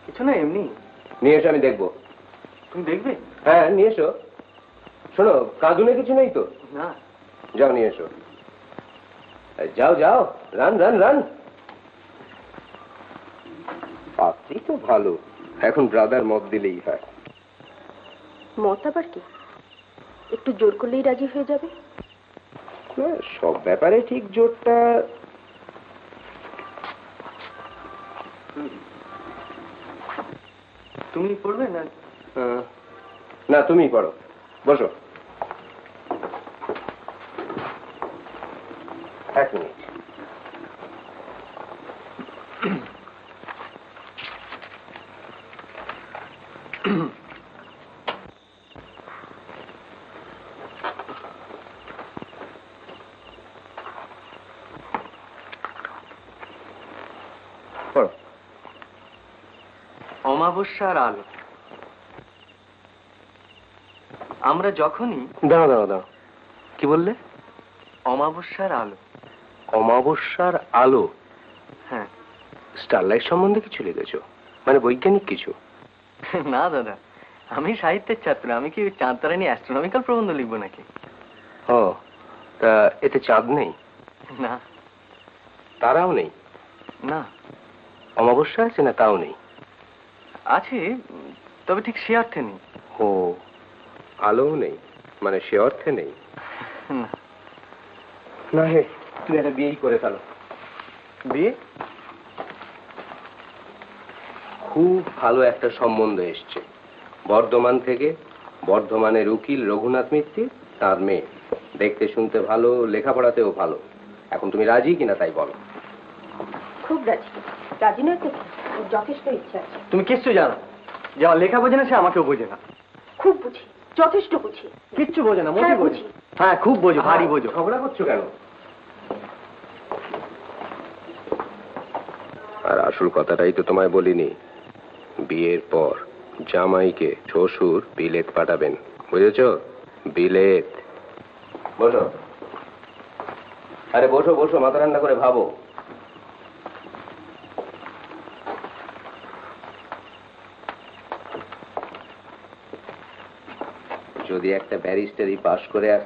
কিছু না, এমনি। নিয়ে এসো, আমি দেখবো। তুমি দেখবে? হ্যাঁ নিয়ে এসো। শোনো, কাঁদুনে কিছু নেই তো? না। যাও নিয়ে এসো। যাও যাও, রান রান রান। পাত্রী তো ভালো, এখন ব্রাদার মত দিলেই হয়। মত আবার কি? একটু জোর করলেই রাজি হয়ে যাবে। না, সব ব্যাপারে ঠিক জোরটা। তুমি পড়বে না? না, তুমি পড়ো, বসো। এক মিনিট। পড়ো। অমাবস্যার আলো। আমরা যখনই। দাঁড়াও দাঁড়াও দাঁড়াও, কি বললে? অমাবস্যার আলো। অমাবস্যার আলো? হ্যাঁ। স্টারলাইট সম্বন্ধে কিছু লিখেছো? মানে বৈজ্ঞানিক কিছু? না দাদা, আমি সাহিত্যের ছাত্র, আমি কি চাঁদ তারা নিয়ে অ্যাস্ট্রোনমিক্যাল প্রবন্ধ লিখবো নাকি? ও, তা এতে চাঁদ নেই? না। তারাও নেই? না। অমাবস্যা আছে না তাও নেই? আছে, তবে ঠিক সে অর্থে নেই। ও, আলোও নেই, মানে সে অর্থে নেই? না। না হে, তুমি একটা বিয়েই করে ফেলো। বিয়ে? খুব ভালো একটা সম্বন্ধ এসছে বর্ধমান থেকে, বর্ধমানের উকিল রঘুনাথ মিত্র, তার মেয়ে। দেখতে শুনতে ভালো, লেখাপড়াতেও ভালো। এখন তুমি রাজি কিনা তাই বলো। খুব রাজি। রাজি নয় তো কি? ওর যথেষ্ট ইচ্ছা আছে। তুমি কিচ্ছু জানো, যে আমার লেখা বোঝে না সে আমাকেও বোঝে না। খুব বুঝি, যথেষ্ট বুঝি। কিচ্ছু বোঝে না, মোটে হ্যাঁ, বোঝে। বুঝি। হ্যাঁ, খুব বোঝো, ভারী বোঝো। ঝগড়া করছো কেন? আর আসল কথাটাই তো তোমায় বলিনি। বিয়ের পর জামাইকে শ্বশুর বিলেত পাঠাবেন, বুঝেছো? বিলেত। বসো। আরে বসো বসো, মাথা ঠান্ডা করে ভাবো। যদি একটা ব্যারিস্টারি পাশ করে আস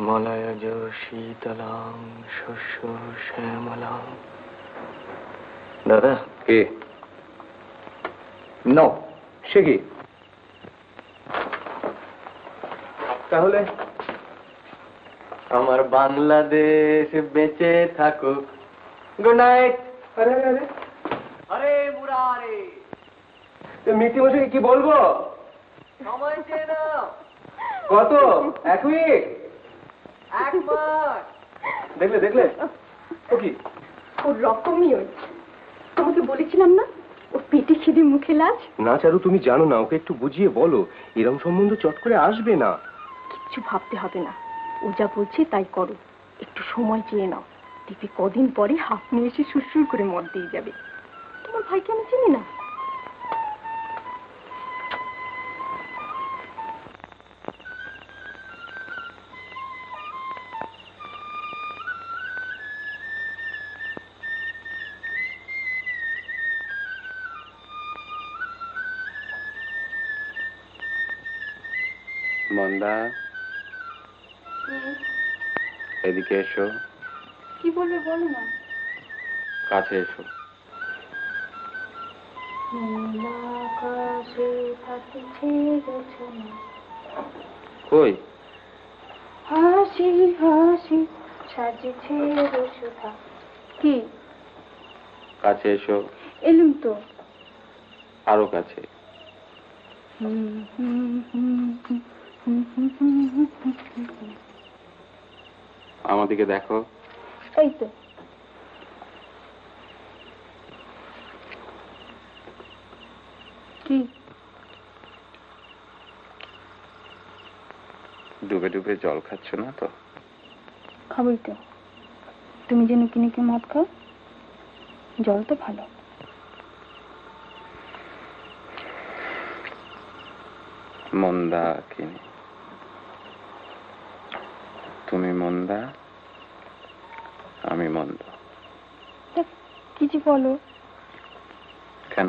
মলয়জ শীতলাং শস্য শ্যামলাং। দাদা কে? নো, সে কি? তাহলে আমার বাংলাদেশ বেঁচে থাকুক। Good night. আরে আরে আরে আরে মুরারে, মিষ্টি মশাই কি বলবো? সময় চেয়ে নাও। কত? 1 মিনিট? 1 মাস। দেখলে দেখলে ও কি? ওর রকমই ওই, তোমাকে বলেছিলাম না ওর পেটে খিদে মুখে লাজ। না চারু, তুমি জানো না, ওকে একটু বুঝিয়ে বলো, এরম সম্বন্ধ চট করে আসবে না। কিচ্ছু ভাবতে হবে না, ও যা বলছে তাই করো। একটু সময় চেয়ে নাও, দেখবে কদিন পরে হাত নিয়ে এসে সুরসুর করে মদ দিয়ে যাবে। তোমার ভাইকে আমি চিনি না। মন্দা, এদিকে এসো। কি বলবে বলো না। কাছে এসো। কই? হাসি হাসি সাজেছে রসুধা। কি? কাছে এসো। এলুম তো। আরো কাছে। আমার দিকে দেখো। এই তো। কি? ডুবে ডুবে জল খাচ্ছ না তো? খাবোই তো। তুমি যে নুকি নুকি মদ খাও, জল তো ভালো। মন্দা কিনি, তুমি মন্দা, আমি মন্দ। কিছু বলো। কেন?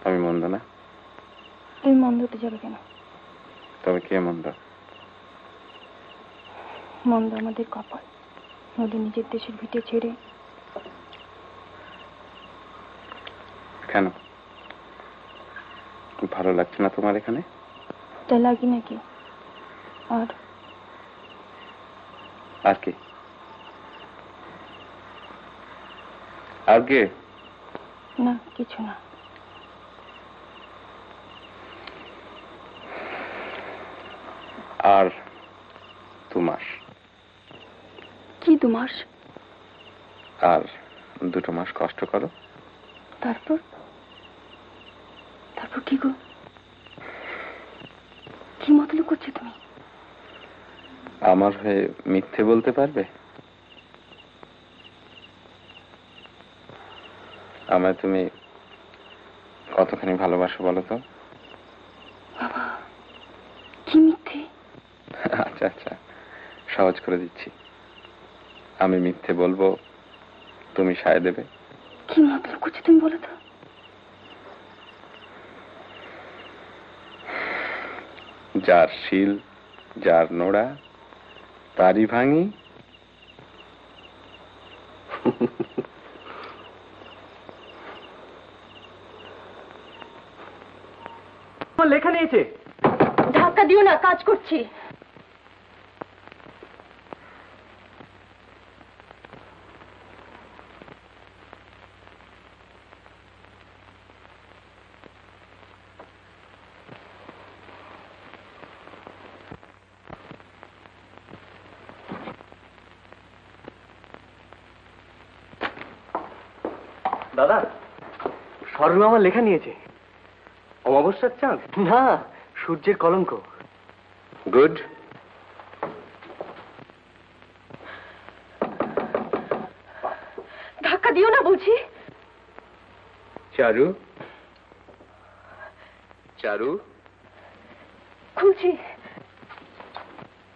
আমি মন্দ না? তুমি মন্দ হতে যাবে কেন? তবে কে মন্দ? মন্দ আমাদের কপাল। নদী নিজের দেশের ভিটে ছেড়ে। কেন? ভালো লাগছে না তোমার এখানে? তা লাগি নাকি? আর আর কি? আর কে? না, কিছু না। আর 2 মাস। কি 2 মাস? আর 2 মাস কষ্ট করো। তারপর? তারপর কি গো? কি মতলব করছো তুমি? আমার হয়ে মিথ্যে বলতে পারবে? আমায় তুমি কতখানি ভালোবাসো বলো তো? বাবা, কি মিথ্যে? আচ্ছা আচ্ছা, সহজ করে দিচ্ছি। আমি মিথ্যে বলবো, তুমি সায় দেবে। কি মতলব করছো তুমি বলো তো? যার শিল, যার নোড়া, তারই ভাঙি। লেখা নিয়েছে। ধাক্কা দিও না, কাজ করছি। দাদা, সরু আমার লেখা নিয়েছে। অমাবস্যার চাঁদ? না, সূর্যের কলঙ্ক। গুড। ধাক্কা দিও না বলছি। চারু, চারু, খুলছি।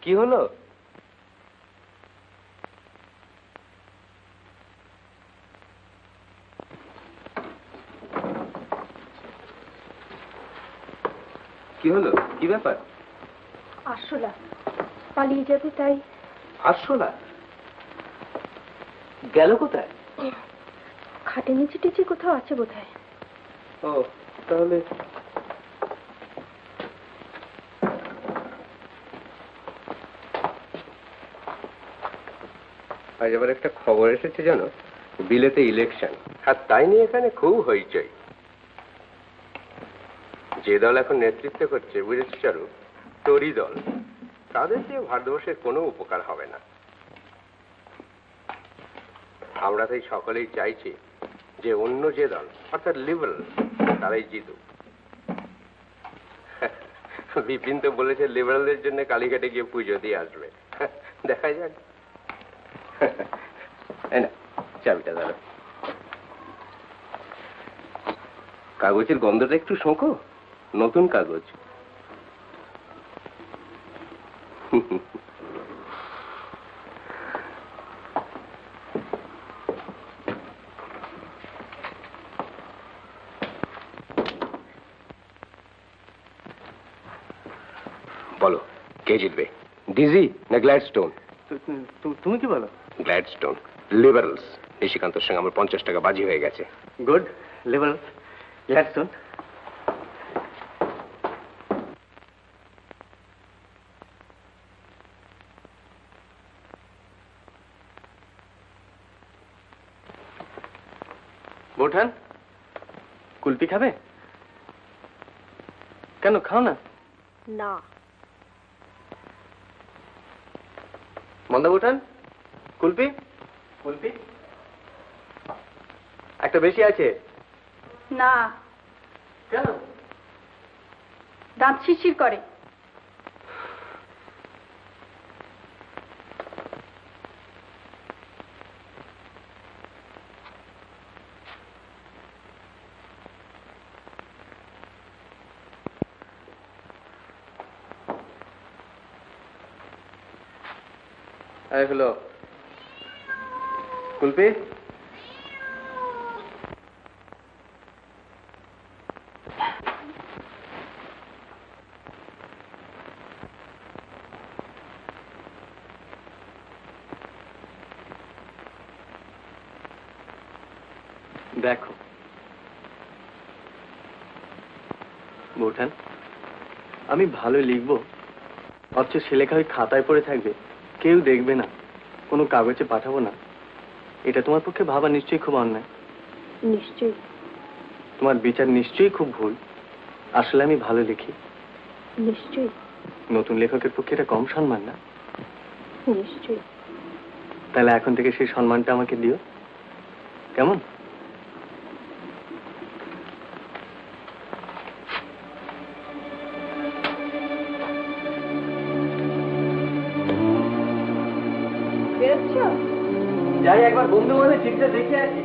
কি হলো? কি হলো? কি ব্যাপার? আরশোলা, পালিয়ে যাবে, তাই আরশোলা গেল কোথায়? খাটে নিচে টিচে কোথাও আছে বোধহয়। ও তাহলে আজ আবার একটা খবর এসেছে জানো, বিলেতে ইলেকশন, আর তাই নিয়ে এখানে খুব হইচই। যে দল এখন নেতৃত্ব করছে বুঝেছ চারু, তোরই দল, তাদের দিয়ে ভারতবর্ষের কোনো উপকার হবে না। আমরা তাই সকলেই চাইছি যে অন্য যে দল অর্থাৎ লিবারেল তারাই জিতুক। বিপিন তো বলেছে লিবারেলদের জন্য কালীঘাটে গিয়ে পুজো দিয়ে আসবে, দেখা যাক। না চাবিটা ধরো, কাগজের গন্ধটা একটু শোঁকো, নতুন কাগজ। বলো কে জিতবে, ডিজি না গ্ল্যাডস্টোন? তুমি কি বলো? গ্ল্যাডস্টোন, লিবারেলস। নিশিকান্তর সঙ্গে আমার 50 টাকা বাজি হয়ে গেছে। Good, liberal, Gladstone. বোঠান, কুলপি খাবে? কেন খাও না? না। মন্দা বোঠান, কুলপি? কুলপি একটা বেশি আছে। না, কেন? দাঁত শিরশির করে। এই হলো কুলপি। দেখো বৌঠান, আমি ভালো লিখবো অথচ সে লেখা ওই খাতায় পড়ে থাকবে, কেউ দেখবে না, কোনো কাগজে পাঠাবো না, এটা তোমার পক্ষে ভাবা নিশ্চয়ই খুব অন্যায়। নিশ্চয়ই। তোমার বিচার নিশ্চয়ই খুব ভুল। আসলে আমি ভালো লিখি। নিশ্চয়ই। নতুন লেখকের পক্ষে এটা কম সম্মান না? নিশ্চয়ই। তাহলে এখন থেকে সেই সম্মানটা আমাকে দিও, কেমন? বেরোচ্ছ? যাই একবার বন্ধু মনে চিঠিটা দেখে আসি।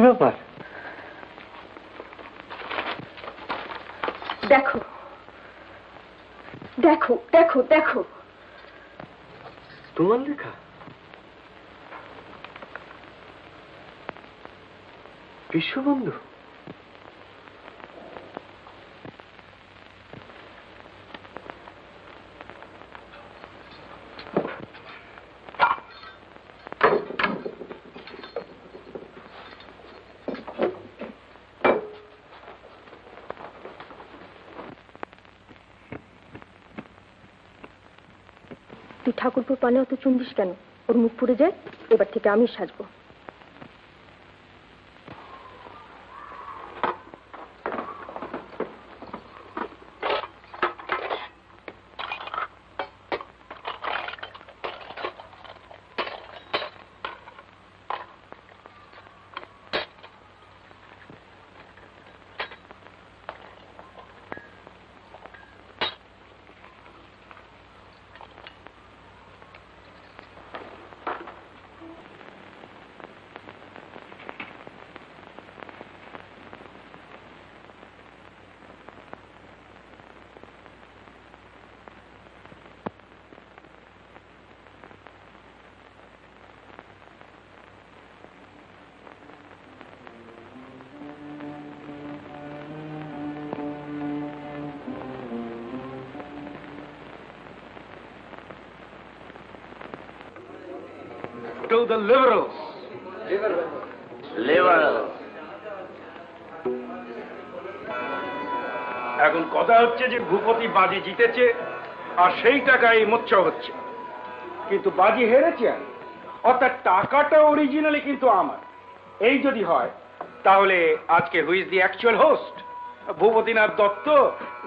ব্যাপার? দেখো দেখো দেখো দেখো, তোমার লেখা? বিশ্ববন্ধু? তুই ঠাকুরপুর পানে অত চুন্দিস কেন? ওর মুখ পুড়ে যায়, এবার থেকে আমি সাজবো। To the liberals. Liberals. এখন কথা হচ্ছে যে ভূপতি বাজি জিতেছে আর সেই টাকায় মোচ্ছা হচ্ছে, কিন্তু বাজি হেরেছে, অর্থাৎ টাকাটা অরিজিনালি কিন্তু আমার। এই যদি হয় তাহলে আজকে who's the actual host, Bhupatinath Dutta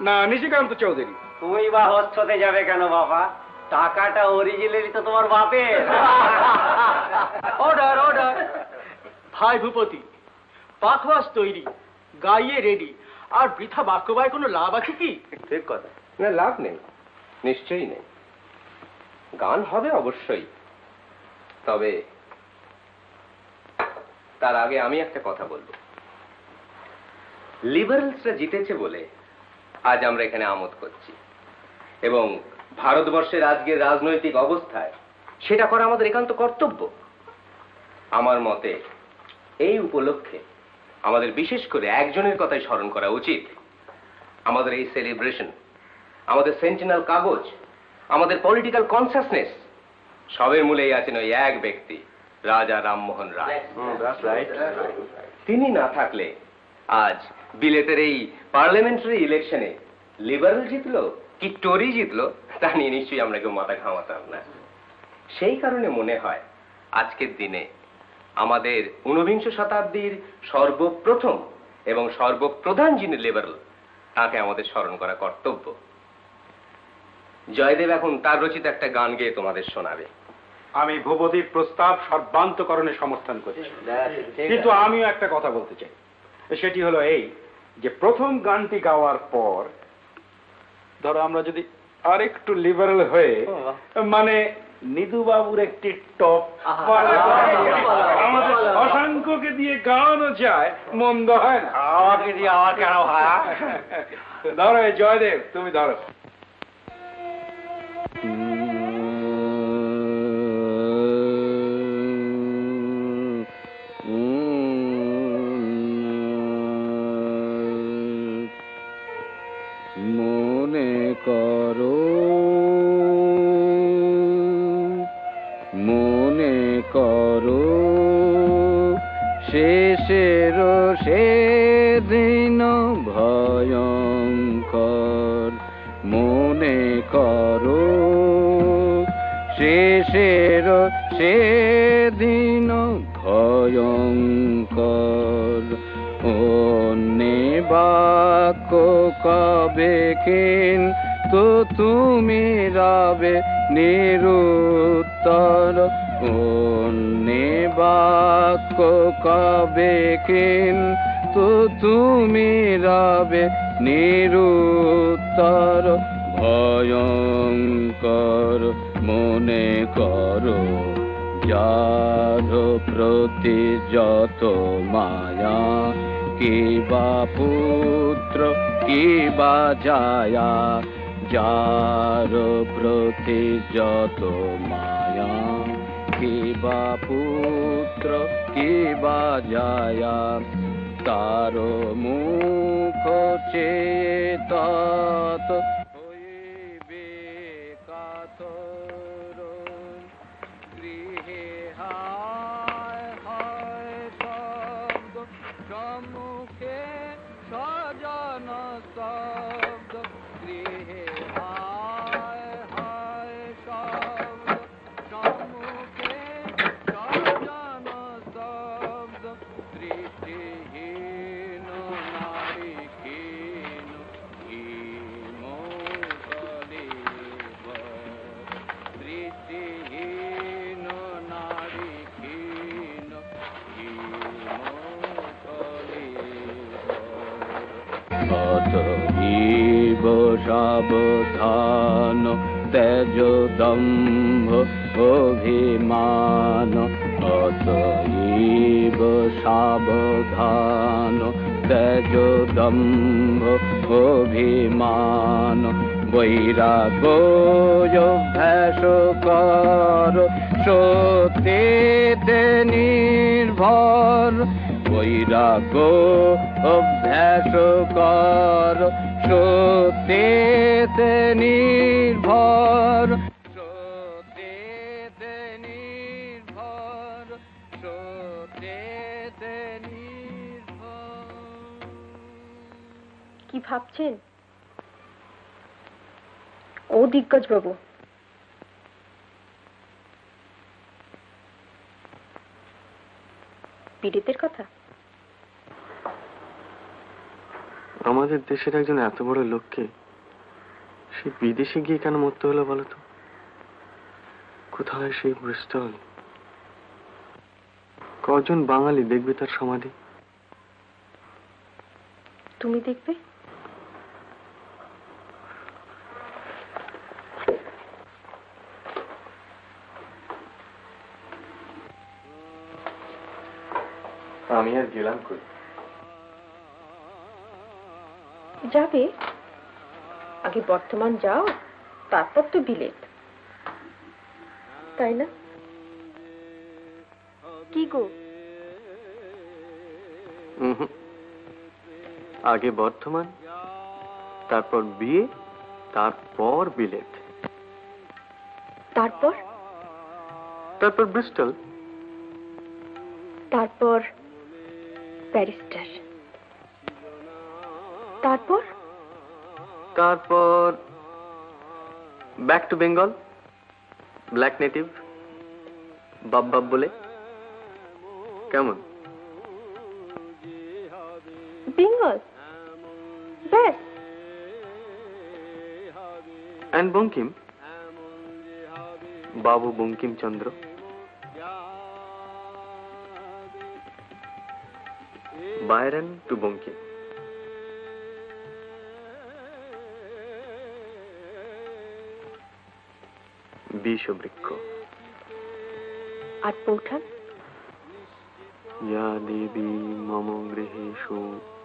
না নিশিকান্ত চৌধুরী? তুই বা হোস্ট হতে যাবে কেন বাবা? টাকাটা অরিজিনালি তো তোমার বাপের। Order order. ভাই ভূপতি, পাখওয়াজ তৈরি, গাইয়ে রেডি, আর বৃথা বাক্যবায় কোনো লাভ আছে কি? ঠিক কথা। না, লাভ নেই, নিশ্চয়ই নেই। গান হবে অবশ্যই, তবে তার আগে আমি একটা কথা বলবো। লিবারেলসরা জিতেছে বলে আজ আমরা এখানে আমোদ করছি, এবং ভারতবর্ষের আজকের রাজনৈতিক অবস্থায় সেটা করা আমাদের একান্ত কর্তব্য। আমার মতে এই উপলক্ষে আমাদের বিশেষ করে একজনের কথাই স্মরণ করা উচিত। আমাদের এই সেলিব্রেশন, আমাদের সেন্টিনাল কাগজ, আমাদের পলিটিক্যাল কনসাসনেস, সবের মূলেই আছেন ওই এক ব্যক্তি, রাজা রামমোহন রায়। তিনি না থাকলে আজ বিলেতের এই পার্লামেন্টারি ইলেকশনে লিবারেল জিতলো কি টরি জিতলো তা নিয়ে নিশ্চয়ই আমরা কেউ মাথা ঘামাতাম না। সেই কারণে মনে হয় আজকের দিনে আমাদের ঊনবিংশ শতাব্দীর সর্বপ্রথম এবং সর্বপ্রধান যিনি লিবারেল, তাকে আমাদের স্মরণ করা কর্তব্য। জয়দেব এখন তার রচিত একটা গান গেয়ে তোমাদের শোনাবে। আমি ভূপতির প্রস্তাব সর্বান্তকরণে সমর্থন করছি, কিন্তু আমিও একটা কথা বলতে চাই। সেটি হলো এই যে প্রথম গানটি গাওয়ার পর ধরো আমরা যদি আরেকটু লিবারেল হয়ে, মানে নিদু বাবুর একটি টপ আমাদের শশাঙ্ককে দিয়ে গাওয়ানো যায়, মন্দ হয় না। আমাকে দিয়ে আমার কেন ভাই? ধরো এই জয়দেব, তুমি ধরো। মনে করো, মনে করো, শেষের সেদিন ভয়ঙ্কর। মনে করো, শেষের সেদিন ভয়ঙ্কর। অন্যে বাক্য কবে কিন্তু তুমি রবে নিরুত্তর। অন্যে বাক্য কবে কিন্তু তুমি রবে নিরুত্তর। ভয়ঙ্কর মনে করো, যার প্রতি যত মায়া, কি বা পুত্র কি বা জায়া, যার প্রতি যত মায়া, কি বা পুত্র কি বা জায়া, তার মুখ চেয়ে তত হইবে কাতর, গৃহে হায় হায় শব্দ, সম্মুখে স্বজন শব্দ, গৃহে হায় হায় শব্দ, সম্মুখে স্বজন শব্দ, দৃষ্টিহীন নারী ক্ষীণ হীন কলিব, দৃষ্টিহীন নারী ক্ষীণ হীন কলিব। অতএব সাবধান, তেজ দম্ভ অভিমান, অতএব সাবধান, তেজ দম্ভ অভিমান, বৈরাগ্য অভ্যাস কর, সত্যেতে নির্ভর, বৈরাগ্য অভ্যাস কর, সত্যেতে নির্ভর, সত্যেতে নির্ভর, সত্যেতে নির্ভর। কি ভাবছেন? ও দিগ্গজ বাবু, পীড়িতের কথা? আমাদের দেশের একজন এত বড় লোককে সে বিদেশে গিয়ে কেন মরতে হলো বলতো? কোথায় সেই ব্রিস্টল? কজন বাঙালি দেখবে তার সমাধি? তুমি দেখবে? আমি আর গেলাম কই? যাবে, আগে বর্তমান যাও, তারপর তো বিলেত, তাই না? কি গো? আগে বর্তমান, তারপর বিয়ে, তারপর বিলেত, তারপর? তারপর ব্রিস্টল, তারপর ব্যারিস্টার, তারপর? তারপর back to Bengal, black native, বাব বাব বলে। কেমন? বেঙ্গল ব্যাস। অ্যান্ড বঙ্কিম, বাবু বঙ্কিমচন্দ্র। Byron to Bankim. বিষবৃক্ষ। আর পৌঠান? ইয়া দেবী মম গৃহেষু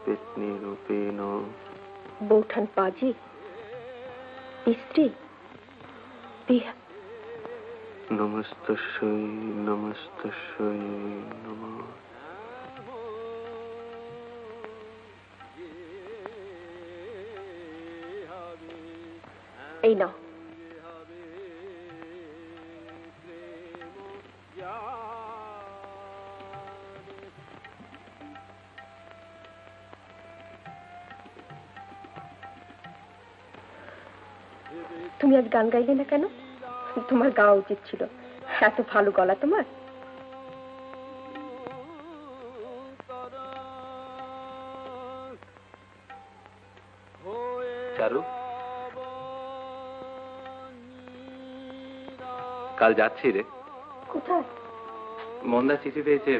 পেত্নী রূপেণ। বৌঠান পাজি, স্ত্রী, বিহা। নমস্তস্যৈ নমস্তস্যৈ নমঃ। এই নাও। তুমি আজ গান গাইলে না কেন? তোমার গাওয়া উচিত ছিল, এত ভালো গলা তোমার। চারু, কাল যাচ্ছি রে। কোথায়? মন্দা চিঠি পেয়েছে,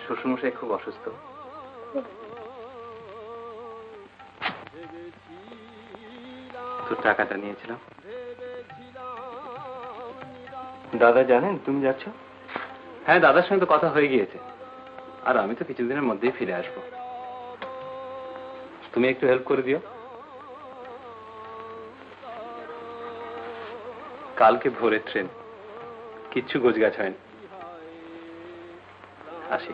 শ্বশুরমশাই খুব অসুস্থ। তোর টাকাটা নিয়েছিলাম। দাদা জানেন তুমি যাচ্ছ? হ্যাঁ, দাদার সঙ্গে তো কথা হয়ে গিয়েছে, আর আমি তো কিছুদিনের মধ্যেই ফিরে আসবো। তুমি একটু হেল্প করে দিও। কালকে ভোরে ট্রেন, কিচ্ছু গোছগাছ হয়নি। আসি।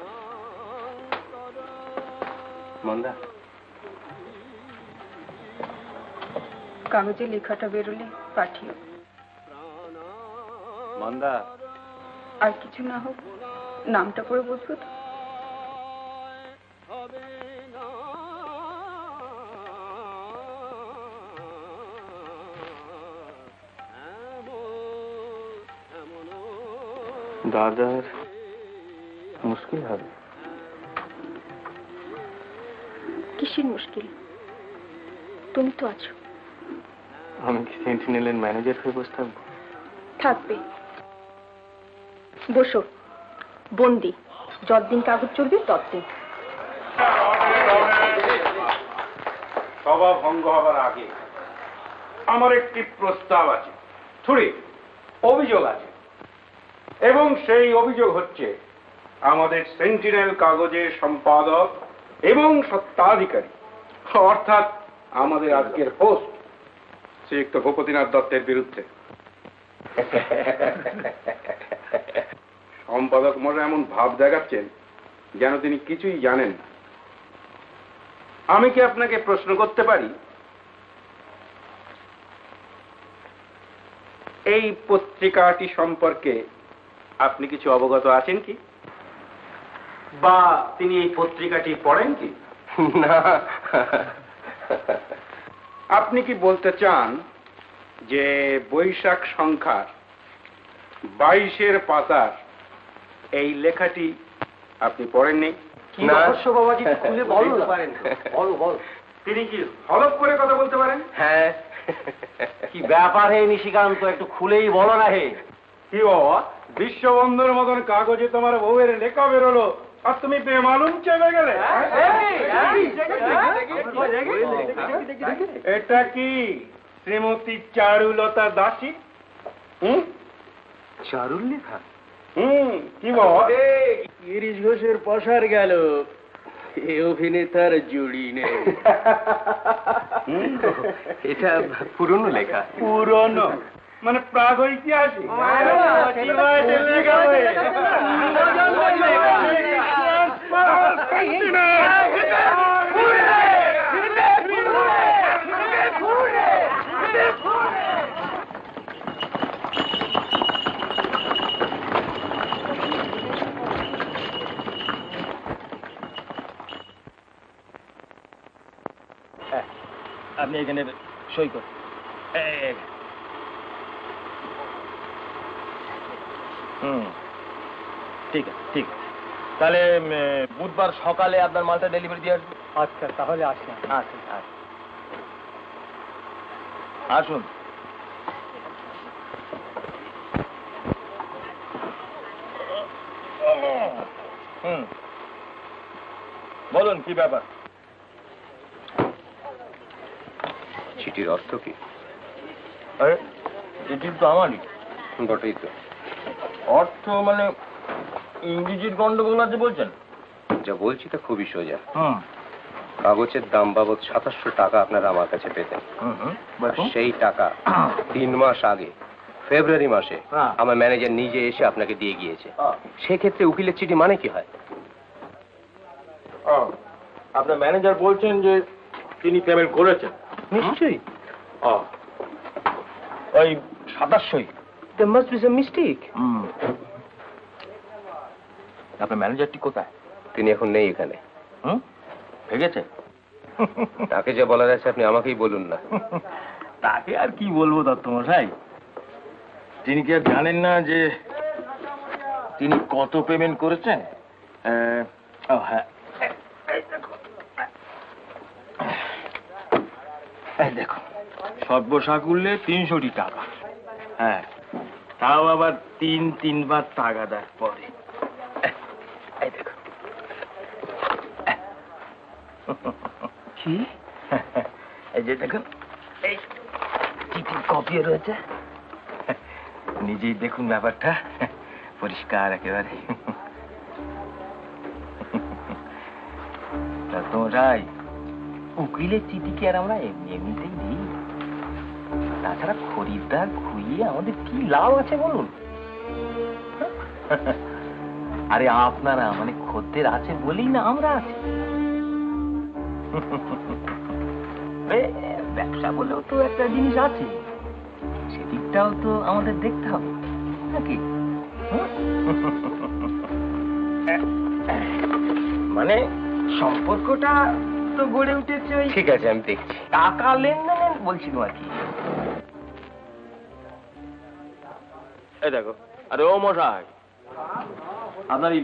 মন্দা, কাগজে লেখাটা বেরোলে পাঠিও। মন্দা, আর কিছু না হোক নামটা পড়ে বসবো তো। দাদার মুশকিল হবে। কিসের মুশকিল? তুমি তো আছো। আমি কি সেন্টিনেলের ম্যানেজার হয়ে বসে থাকবো? থাকবে। বসো, বন্দি। যতদিন কাগজ চলবে ততদিন। সভা ভঙ্গ হবার আগে আমার একটি প্রস্তাব আছে, থুড়ি অভিযোগ আছে, এবং সেই অভিযোগ হচ্ছে আমাদের সেন্টিনেল কাগজের সম্পাদক এবং সত্ত্বাধিকারী, অর্থাৎ আমাদের আজকের হোস্ট শ্রীযুক্ত ভূপতিনাথ দত্তের বিরুদ্ধে। সম্পাদক মশাই এমন ভাব দেখাচ্ছেন যেন তিনি কিছুই জানেন না। আমি কি আপনাকে প্রশ্ন করতে পারি, এই পত্রিকাটি সম্পর্কে আপনি কিছু অবগত আছেন কি, বা তিনি এই পত্রিকাটি পড়েন কি? না। আপনি কি বলতে চান যে বৈশাখ সংখ্যার 22-এর পাতার এই লেখাটি আপনি পড়েননি? বাবাজি, খুলে বলো না। বলো বলো। তিনি কি হলফ করে কথা বলতে পারেন? হ্যাঁ। কি ব্যাপার হে নিশিকান্ত, একটু খুলেই বলো না হে। কি বাবা, বিশ্ববন্ধুর মতন কাগজে তোমার বউয়ের লেখা বেরোলো আর তুমি বেমালুম চেপে গেলে? এটা কি শ্রীমতী চারুলতা দাসী? চারুল লেখা? কি বাবা? গিরিশ ঘোষের পসার গেল, এ অভিনেতার জুড়ি নেই। এটা পুরনো লেখা। পুরনো মানে প্রাগৈতিহাসিক? আপনি এখানে সই করুন। ঠিক আছে, ঠিক আছে। তাহলে বুধবার সকালে আপনার মালটা ডেলিভারি দিয়ে আসবো। আচ্ছা, তাহলে আসুন। আসুন আসুন। বলুন কি ব্যাপার? চিঠির অর্থ কি? আরে চিঠি তো আমারই। বটেই তো। অর্থ মানে ইংরেজির গন্ডগোল আছে বলছেন? যা বলছি তা খুবই সোজা। হুম কাগজের দাম বাবদ 2700 টাকা আপনারা আমার কাছে পেতেন। আর সেই টাকা 3 মাস আগে ফেব্রুয়ারি মাসে হ্যাঁ। আমার ম্যানেজার নিজে এসে আপনাকে দিয়ে গিয়েছে। সেক্ষেত্রে উকিলের চিঠি মানে কি হয়? আপনার ম্যানেজার বলছেন যে তিনি পেমেন্ট করেছেন। নিশ্চয়ই। ওই 2700। There must be some mistake. আপনার ম্যানেজারটি কোথায়? তিনি এখন নেই এখানে। ভেগেছে? তাকে যা বলার আছে আপনি আমাকেই বলুন না। তাকে আর কি বলবো দত্তমশাই, তিনি কি আর জানেন না যে তিনি কত পেমেন্ট করেছেন? হ্যাঁ, এই দেখো, সর্বসাকুল্যে 300 টাকা। হ্যাঁ, তাও আবার 3-3 বার তাগাদার পরে। এই দেখো। কি? এই যে দেখুন, এই চিঠির কপি রয়েছে, নিজেই দেখুন ব্যাপারটা। পরিষ্কার একেবারে। তা তোমরাই উকিলের চিঠি কি আর আমরা এমনি এমনিতেই দিই? তাছাড়া খরিদ্দার খুইয়ে আমাদের কি লাভ আছে বলুন? আরে আপনারা মানে খদ্দের আছে বলেই না আমরা আছি। ব্যবসা বলেও তো একটা জিনিস আছে, সেদিকটাও তো আমাদের দেখতে হবে নাকি? মানে সম্পর্কটা তো গড়ে উঠেছে ওই ঠিক আছে, আমি দেখছি। টাকা লেনদেন বলছি তোমার কি। এই দেখো, আরে ও মশাই, আপনার এই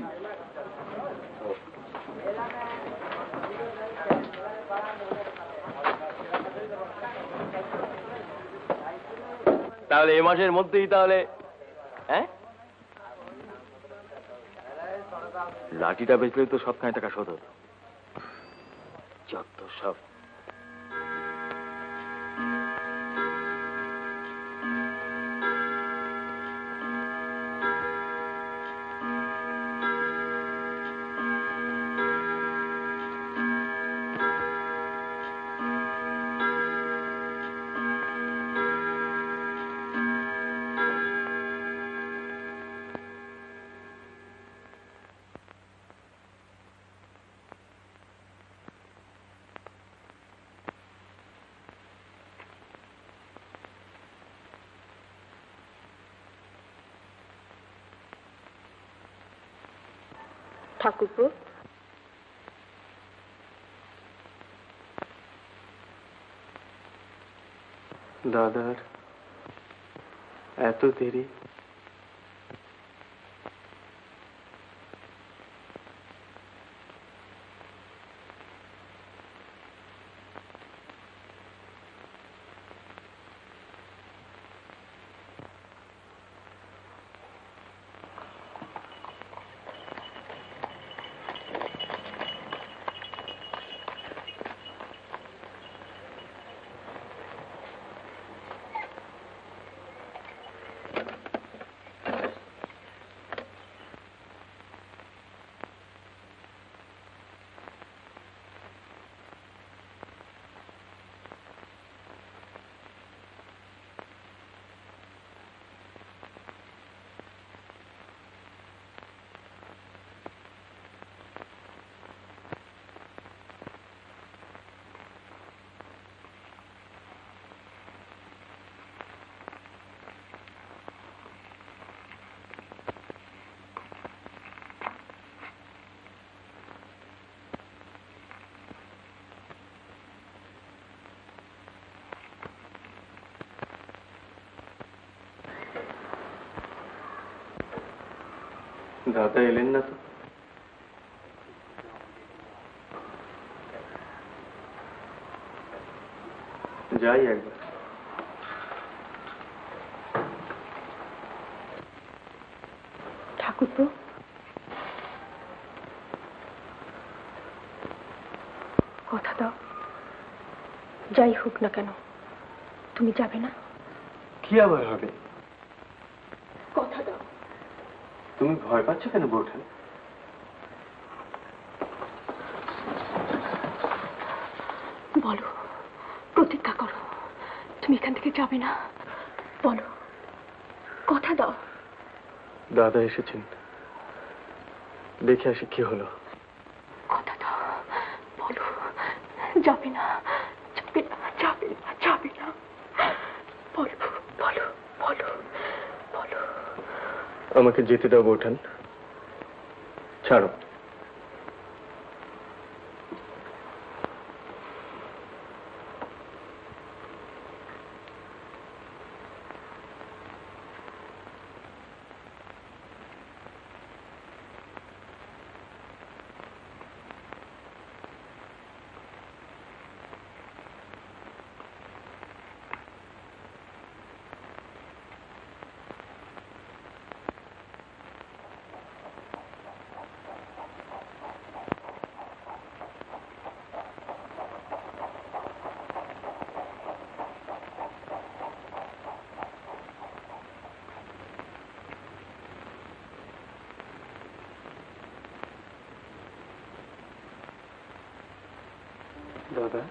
তাহলে এ মাসের মধ্যেই তাহলে, হ্যাঁ, লাঠিটা বেচলেই তো সবখানে টাকা শোধ হতো। যত সব। ঠাকুরপো, দাদার এত দেরি? দাদা এলেন না তো? যাই একবার। ঠাকুরপো, কথা দাও, যাই হোক না কেন তুমি যাবে না? কি আবার হবে? কথা দাও। তুমি ভয় পাচ্ছ কেন বৌঠান? বলো, প্রতিজ্ঞা করো, তুমি এখান থেকে যাবে না। বলো, কথা দাও। দাদা এসেছেন, দেখে আসি কি হলো। কথা দাও, বলো, যাবে না, যাবে না, যাবে না, যাবে না। বলো, বলো, বলো, বলো। আমাকে যেতে দাও বৌঠান, ছাড়ো। দাদা?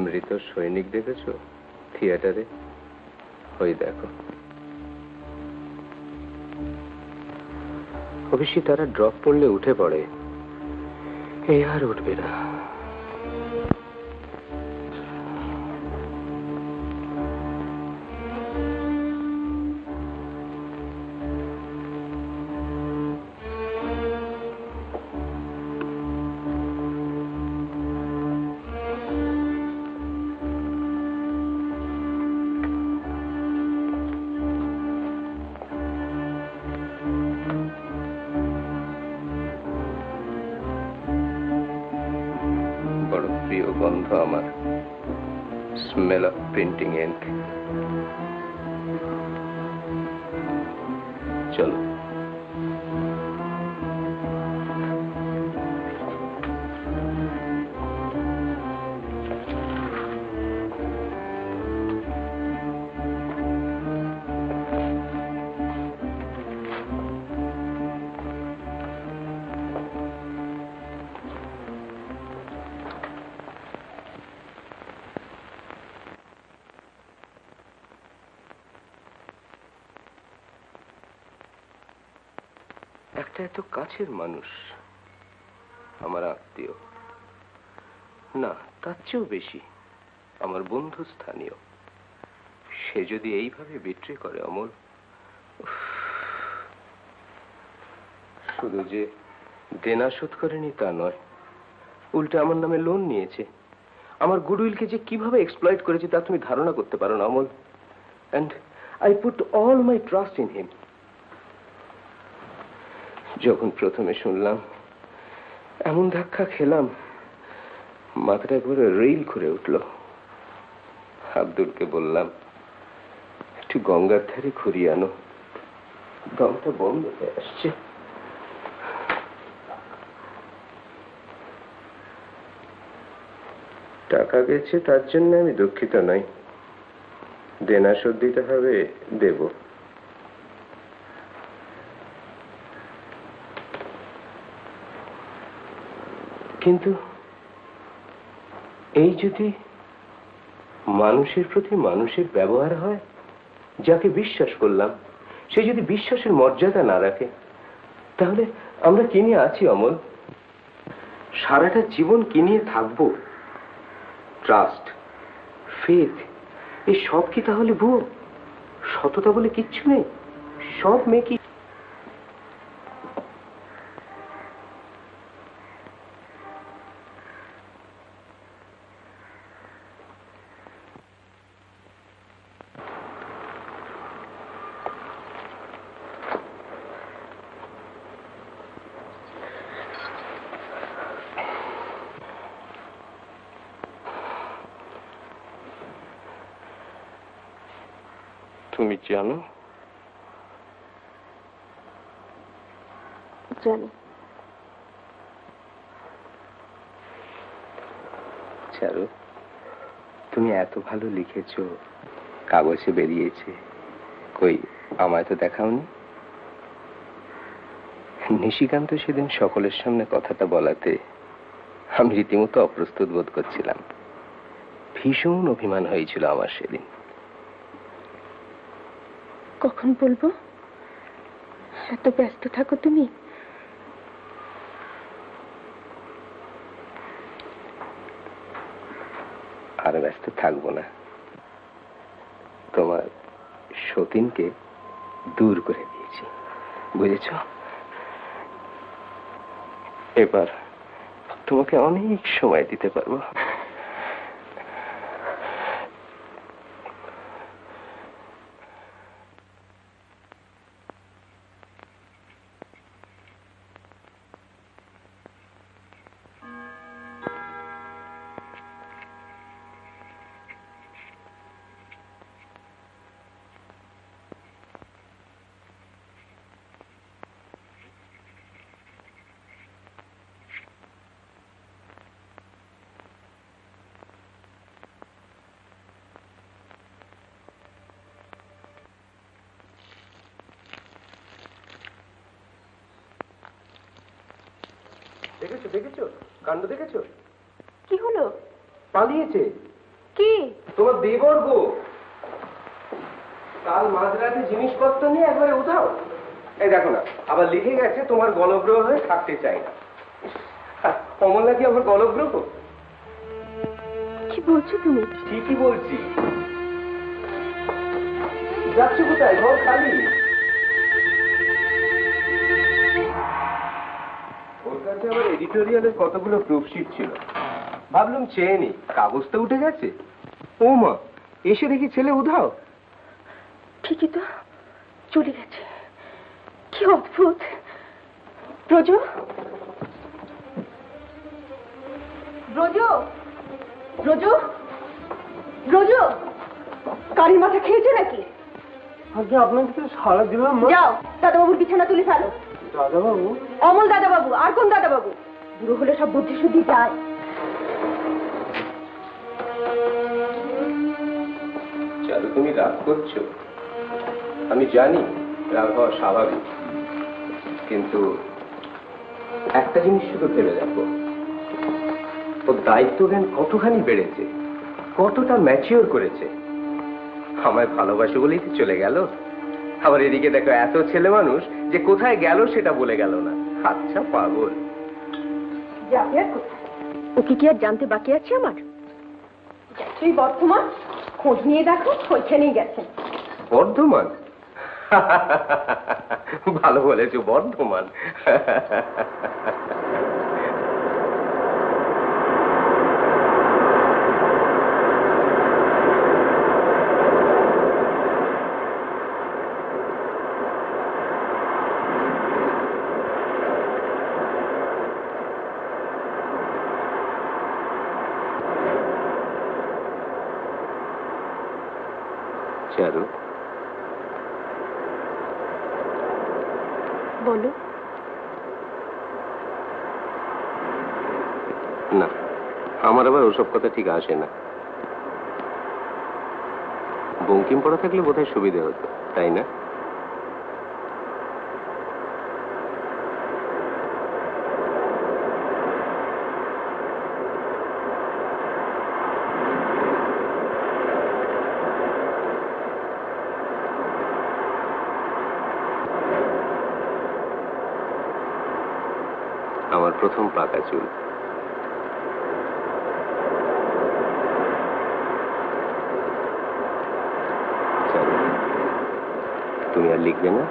মৃত সৈনিক দেখেছো থিয়েটারে? ওই দেখো, অবশ্যই তারা ড্রপ পড়লে উঠে পড়ে, এ আর উঠবে না। বড় প্রিয় গন্ধ আমার, স্মেল অফ প্রিন্টিং ইঙ্ক। চলো। একটা এত কাছের মানুষ, আমার আত্মীয় না, তার চেয়েও বেশি আমার বন্ধু স্থানীয়, সে যদি এইভাবে বিট্রে করে অমল, শুধু যে দেনা শোধ করেনি তা নয়, উল্টে আমার নামে লোন নিয়েছে। আমার গুডউইলকে যে কিভাবে এক্সপ্লয়েট করেছে তা তুমি ধারণা করতে পারো না Amal. And I put all my trust in him. যখন প্রথমে শুনলাম, এমন ধাক্কা খেলাম, মাথাটা একবারে রেইল করে উঠল। আব্দুলকে বললাম, একটু গঙ্গার ধারে ঘুরিয়ে আনো, দমটা বন্ধ হয়ে আসছে। টাকা গেছে তার জন্য আমি দুঃখিত নই, দেনা শোধ দিতে হবে, দেব। কিন্তু এই যদি মানুষের প্রতি মানুষের ব্যবহার হয়, যাকে বিশ্বাস করলাম সে যদি বিশ্বাসের মর্যাদা না রাখে, তাহলে আমরা কি নিয়ে আছি অমল? সারাটা জীবন কি নিয়ে থাকবো? ট্রাস্ট, ফেথ, এই সব কি তাহলে ভুয়ো? সততা বলে কিচ্ছু নেই? সব মেকি? তুমি জানো? জানি। চারু, তুমি এত ভালো লিখেছো, কাগজে বেরিয়েছে, কই আমায় তো দেখাওনি? নিশিকান্ত সেদিন সকলের সামনে কথাটা বলাতে আমি রীতিমতো অপ্রস্তুত বোধ করছিলাম। ভীষণ অভিমান হয়েছিল আমার সেদিন। কখন বলবো? এত ব্যস্ত থাকো তুমি? আর ব্যস্ত থাকবো না, তোমার সতীনকে দূর করে দিয়েছি, বুঝেছ? এবার তোমাকে অনেক সময় দিতে পারবো। দেখেছো দেখেছো কাণ্ড দেখেছো? কি হলো? পালিয়েছে কি? তোমার দেবর গো। কাল মাঝরাতে জিনিসপত্র নিয়ে একবারে উধাও। এই দেখো না, আবার লিখে গেছে তোমার গলগ্রহ হয়ে থাকতে চাই না। কমলা কি আমার গলগ্রহ? কি বলছো তুমি? ঠিকই বলছি। যাচ্ছ কোথায়? ঘর খালি। ওর কাছে আমার এডিটোরিয়ালের কতগুলো প্রুফশিট ছিল, ভাবলাম চেয়ে নি। কাগজ তো উঠে গেছে। ও মা, এসে দেখি ছেলে উধাও। ঠিকই তো, চলে গেছে। কি অদ্ভুত। ব্রজ, ব্রজ, ব্রজ, ব্রজ, কারির মাথা খেয়েছে নাকি? আগে আপনাকে তো সারা দিলাম। যাও দাদাবাবুর বিছানা তুলে ফেলো। দাদাবাবু? অমল দাদাবাবু। আর কোন দাদাবাবু? বুড়ো হলে সব বুদ্ধি শুদ্ধি যায়। চারু, তুমি রাগ করছো, আমি জানি, রাগ হওয়া স্বাভাবিক। কিন্তু একটা জিনিস শুধু ভেবে দেখো, ওর দায়িত্ব জ্ঞান কতখানি বেড়েছে, কতটা ম্যাচিওর করেছে। আমায় ভালোবাসে বলেই তো চলে গেল। আবার এদিকে দেখো, এত ছেলে মানুষ যে কোথায় গেল সেটা বলে গেল না। আচ্ছা পাগল। যাবে আর কোথায়? ওকে কি আর জানতে বাকি আছে আমার? তুই বর্ধমান, খোঁজ নিয়ে দেখো, ওইখানেই গেছেন। বর্ধমান? ভালো বলেছো, বর্ধমান। চারু, বলো। না, আমার আবার ওসব কথা ঠিক আসে না। বঙ্কিম পড়া থাকলে বোধহয় সুবিধে হতো, তাই না? আমার প্রথম পাকা চুল। তুমি আর লিখবে না?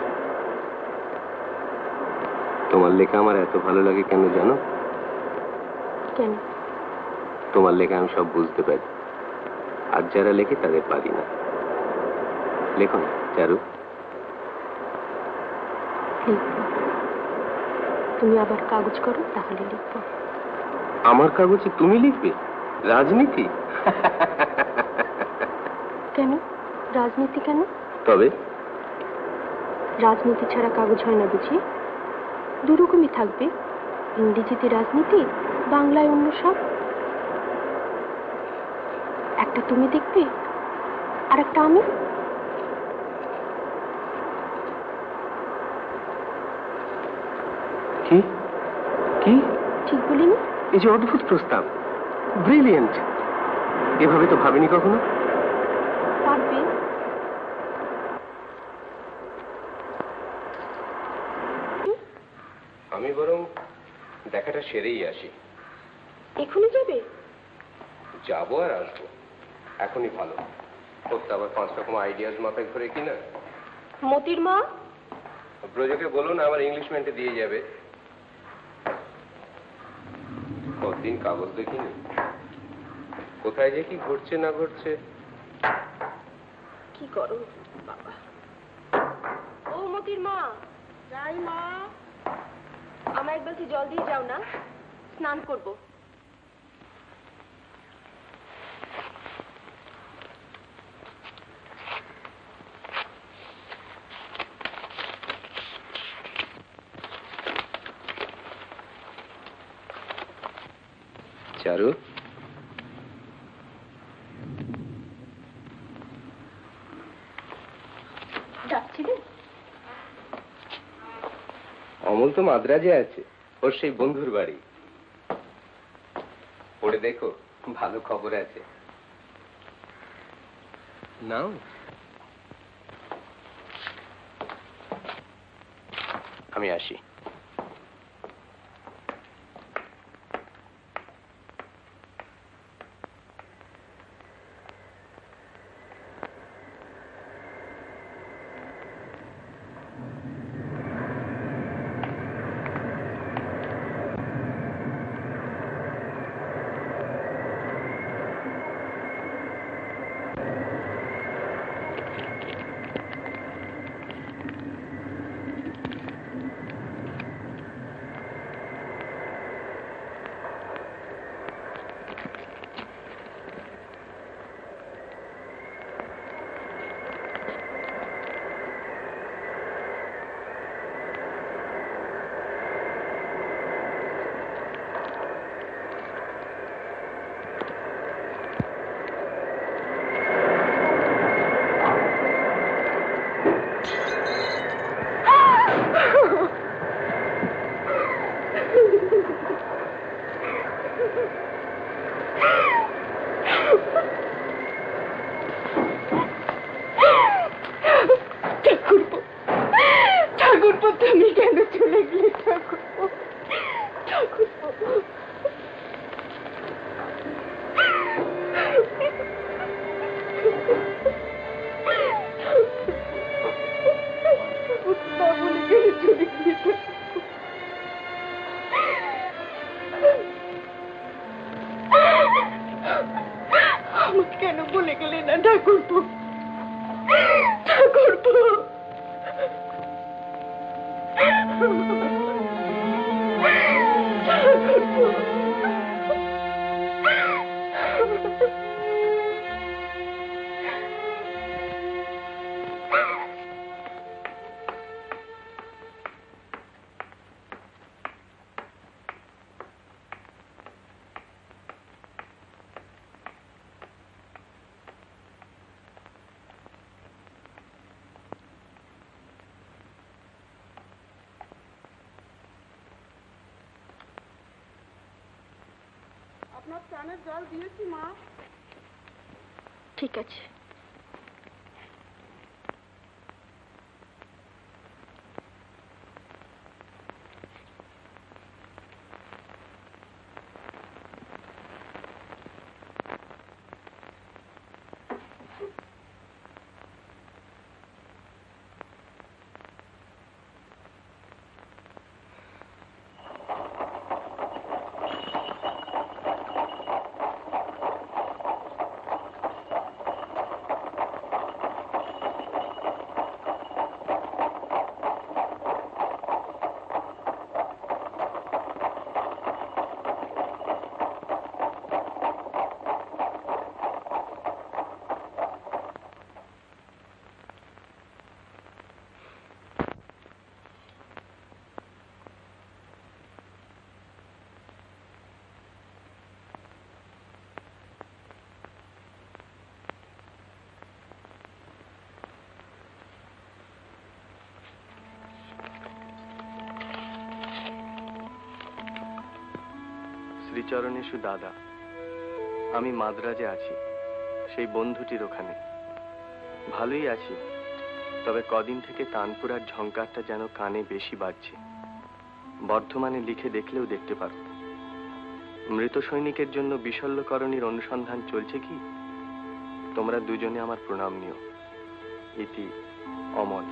তোমার লেখা আমার এত ভালো লাগে কেন জানো? কেন? তোমার লেখা আমি সব বুঝতে পারি, আর যারা লেখে তাদের পারি না। লেখো না চারু। লিখবো। তুমি আবার কাগজ করো, তাহলে লিখবো। আমার কাগজে তুমি লিখবে? রাজনীতি? কেন রাজনীতি? কেন? তবে রাজনীতি ছাড়া কাগজ হয় না বুঝি? দুরকমই থাকবে, ইংরেজিতে রাজনীতি, বাংলায় অন্য সব। একটা তুমি দেখবে, আর একটা আমি। কি কি ঠিক বলিনি? এই যে অদ্ভুত প্রস্তাব, ব্রিলিয়েন্ট। এভাবে তো ভাবিনি কখনো। পারবে? আমি বরং দেখাটা সেরেই আসি। এখনই যাবে? যাবো আর আসবো, এখনই ভালো। করতে আবার 5 রকম আইডিয়াস মাথায় ঘুরে কিনা। মতির মা, ব্রজকে বলুন আমার ইংলিশমেন্টে দিয়ে যাবে। কতদিন কাগজ দেখিনি, কোথায় যে কি ঘটছে না ঘটছে। কি করো বাবা? ও মতির মা, যাই মা। আমার এক বালতি জল দিয়ে যাও না, স্নান করব। চারু, যাচ্ছিলে? অমল তো মাদ্রাজে আছে, ওর সেই বন্ধুর বাড়ি। পড়ে দেখো, ভালো খবর আছে। নাও। আমি আসি। আপনার চানের জল দিয়েছি মা। ঠিক আছে। শ্রীচরণেশু দাদা, আমি মাদ্রাজে আছি, সেই বন্ধুটির ওখানে। ভালোই আছি, তবে কদিন থেকে তানপুরার ঝংকারটা যেন কানে বেশি বাজছে। বর্ধমানে লিখে দেখলেও দেখতে পারো। মৃত সৈনিকের জন্য বিশল্যকরণীর অনুসন্ধান চলছে কি? তোমরা দুজনে আমার প্রণাম নিও। ইতি অমল।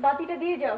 বাতিটা দিয়ে যাও।